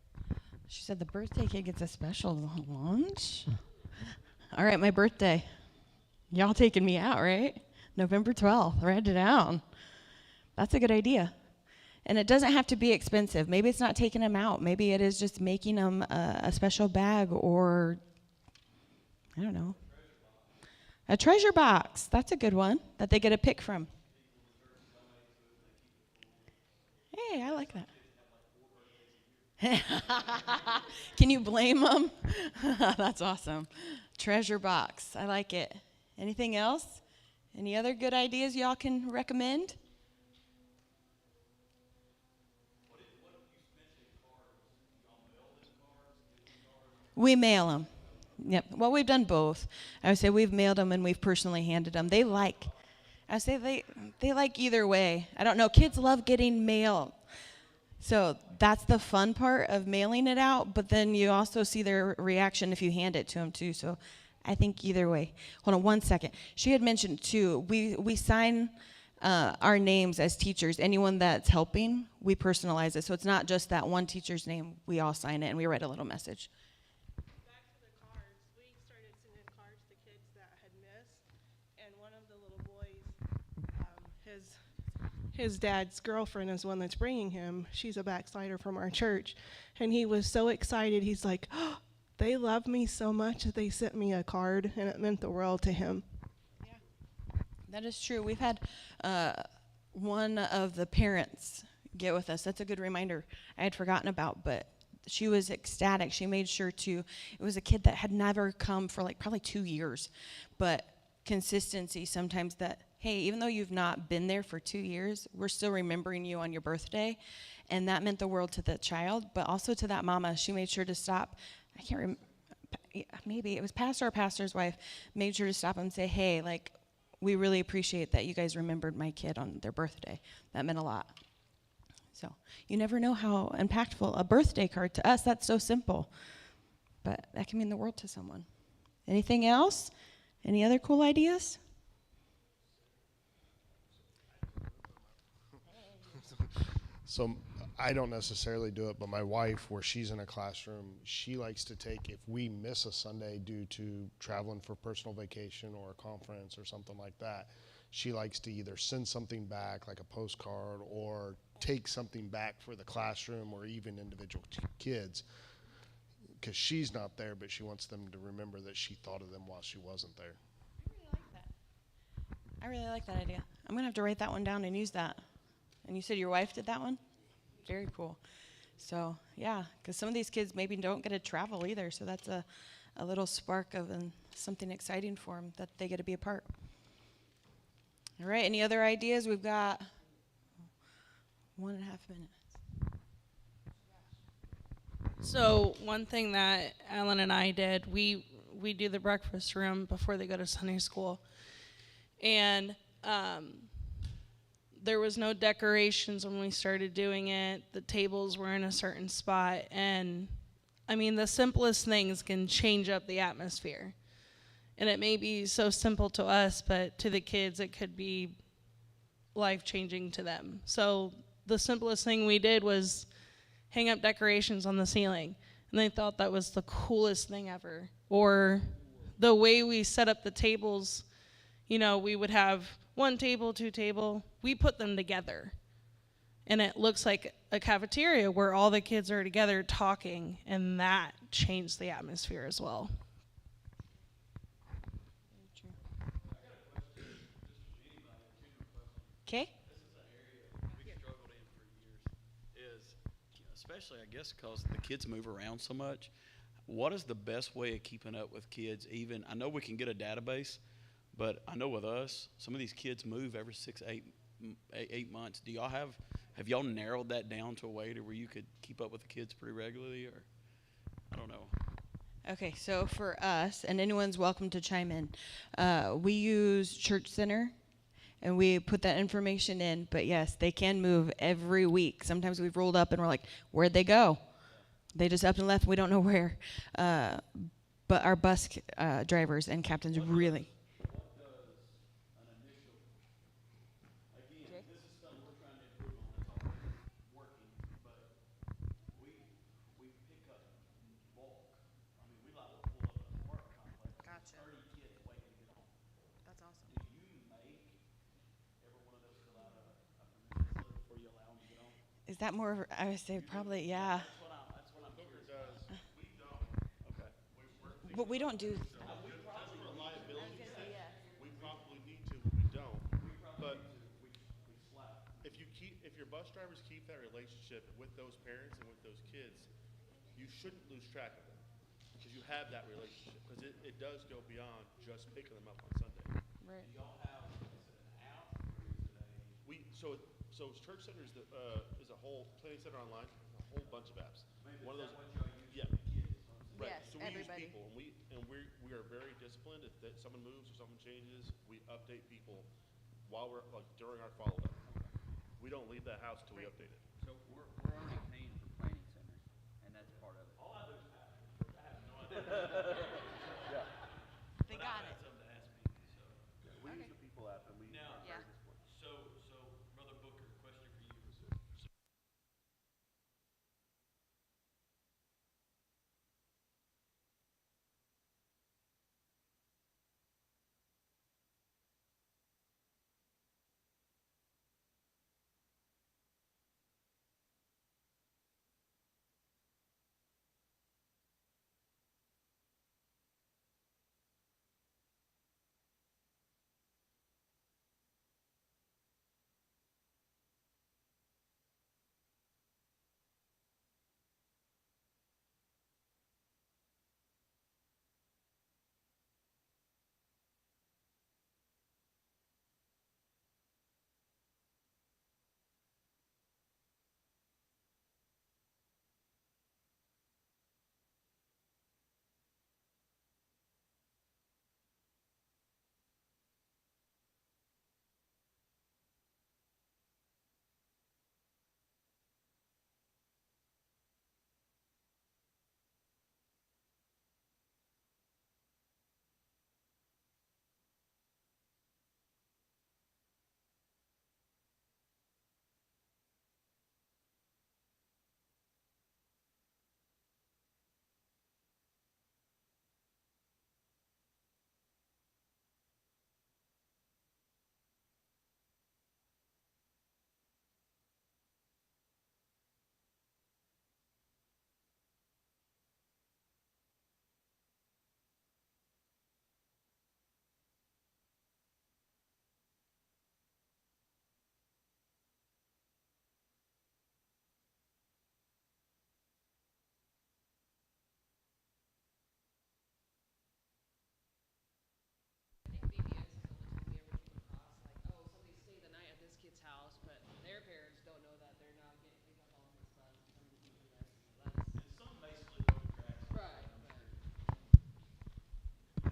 She said the birthday kid gets a special lunch? All right, my birthday. Y'all taking me out, right? November 12th. Write it down. That's a good idea. And it doesn't have to be expensive. Maybe it's not taking them out. Maybe it is just making them a special bag or, I don't know. A treasure box. That's a good one that they get a pick from. Hey, I like that. Can you blame them? That's awesome. Treasure box. I like it. Anything else? Any other good ideas y'all can recommend? We mail them. Yep. Well, we've done both. I would say we've mailed them and we've personally handed them. I would say they like either way. I don't know. Kids love getting mail. So that's the fun part of mailing it out, but then you also see their reaction if you hand it to them too. So I think either way. Hold on one second. She had mentioned too, we sign our names as teachers. Anyone that's helping, we personalize it. So it's not just that one teacher's name. We all sign it and we write a little message. Back to the cards, we started sending cards to kids that had missed, and one of the little boys, his dad's girlfriend is one that's bringing him. She's a backslider from our church, and he was so excited. He's like, oh, they love me so much that they sent me a card, and it meant the world to him. Yeah, that is true. We've had one of the parents get with us. That's a good reminder I had forgotten about, but she was ecstatic. She made sure to, it was a kid that had never come for like probably 2 years, but consistency sometimes that, hey, even though you've not been there for 2 years, we're still remembering you on your birthday. And that meant the world to the child, but also to that mama. She made sure to stop. I can't remember, maybe it was pastor or pastor's wife, made sure to stop and say, hey, like, we really appreciate that you guys remembered my kid on their birthday. That meant a lot. So you never know how impactful a birthday card to us, that's so simple. But that can mean the world to someone. Anything else? Any other cool ideas? So I don't necessarily do it, but my wife, where she's in a classroom, she likes to take, if we miss a Sunday due to traveling for personal vacation or a conference or something like that, she likes to either send something back, like a postcard, or take something back for the classroom or even individual kids, because she's not there, but she wants them to remember that she thought of them while she wasn't there. I really like that idea. I'm going to have to write that one down and use that. And you said your wife did that one? Very cool. So, yeah, because some of these kids maybe don't get to travel either, so that's a little spark of something exciting for them that they get to be a part. All right, any other ideas? We've got 1.5 minutes. So one thing that Alan and I did, we do the breakfast room before they go to Sunday school. And there was no decorations when we started doing it. The tables were in a certain spot. And, I mean, the simplest things can change up the atmosphere. And it may be so simple to us, but to the kids, it could be life-changing to them. So the simplest thing we did was hang up decorations on the ceiling. And they thought that was the coolest thing ever. Or the way we set up the tables, you know, we would have 1 table, 2 table. We put them together. And it looks like a cafeteria where all the kids are together talking, and that changed the atmosphere as well. Okay. We've struggled in for years is, especially I guess because the kids move around so much, what is the best way of keeping up with kids? Even, I know we can get a database, but I know with us, some of these kids move every 6, 8 months. Do y'all have y'all narrowed that down to a way to where you could keep up with the kids pretty regularly, or I don't know? Okay, so for us, and anyone's welcome to chime in, we use Church Center, and we put that information in. But yes, they can move every week. Sometimes we've rolled up and we're like, where'd they go? They just up and left. We don't know where. But our bus drivers and captains really. Is that more, I would say probably, yeah. That's what I'm curious. We don't. Okay. But we don't do. We probably need to, but we don't. But if your bus drivers keep that relationship with those parents and with those kids, you shouldn't lose track of them because you have that relationship because it does go beyond just picking them up on Sunday. Right. Do y'all have, is it an app or is it a? So Church Center is is a whole planning center online, a whole bunch of apps. One of those. What y'all use Yeah. for the kids? Right. Yes, So we everybody. use people, and we are very disciplined. If that someone moves or someone changes, we update people while we're like during our follow up. We don't leave the house till we update it. So we're only paying for planning center, and that's part of it. All I do is I have no idea. Yeah. They got it. Something to ask me, so. We use the people app, and we Now, are Yeah. very disciplined. So Brother Booker, question for you. house, but their parents don't know that they're not getting picked up all this stuff. That's Some may slip through the cracks. right.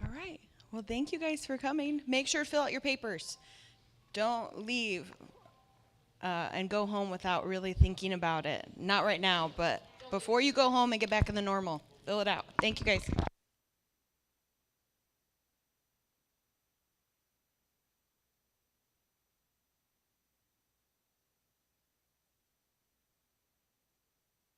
All right. Well, thank you guys for coming. Make sure to fill out your papers. Don't leave and go home without really thinking about it. Not right now, but before you go home and get back in the normal, fill it out. Thank you guys.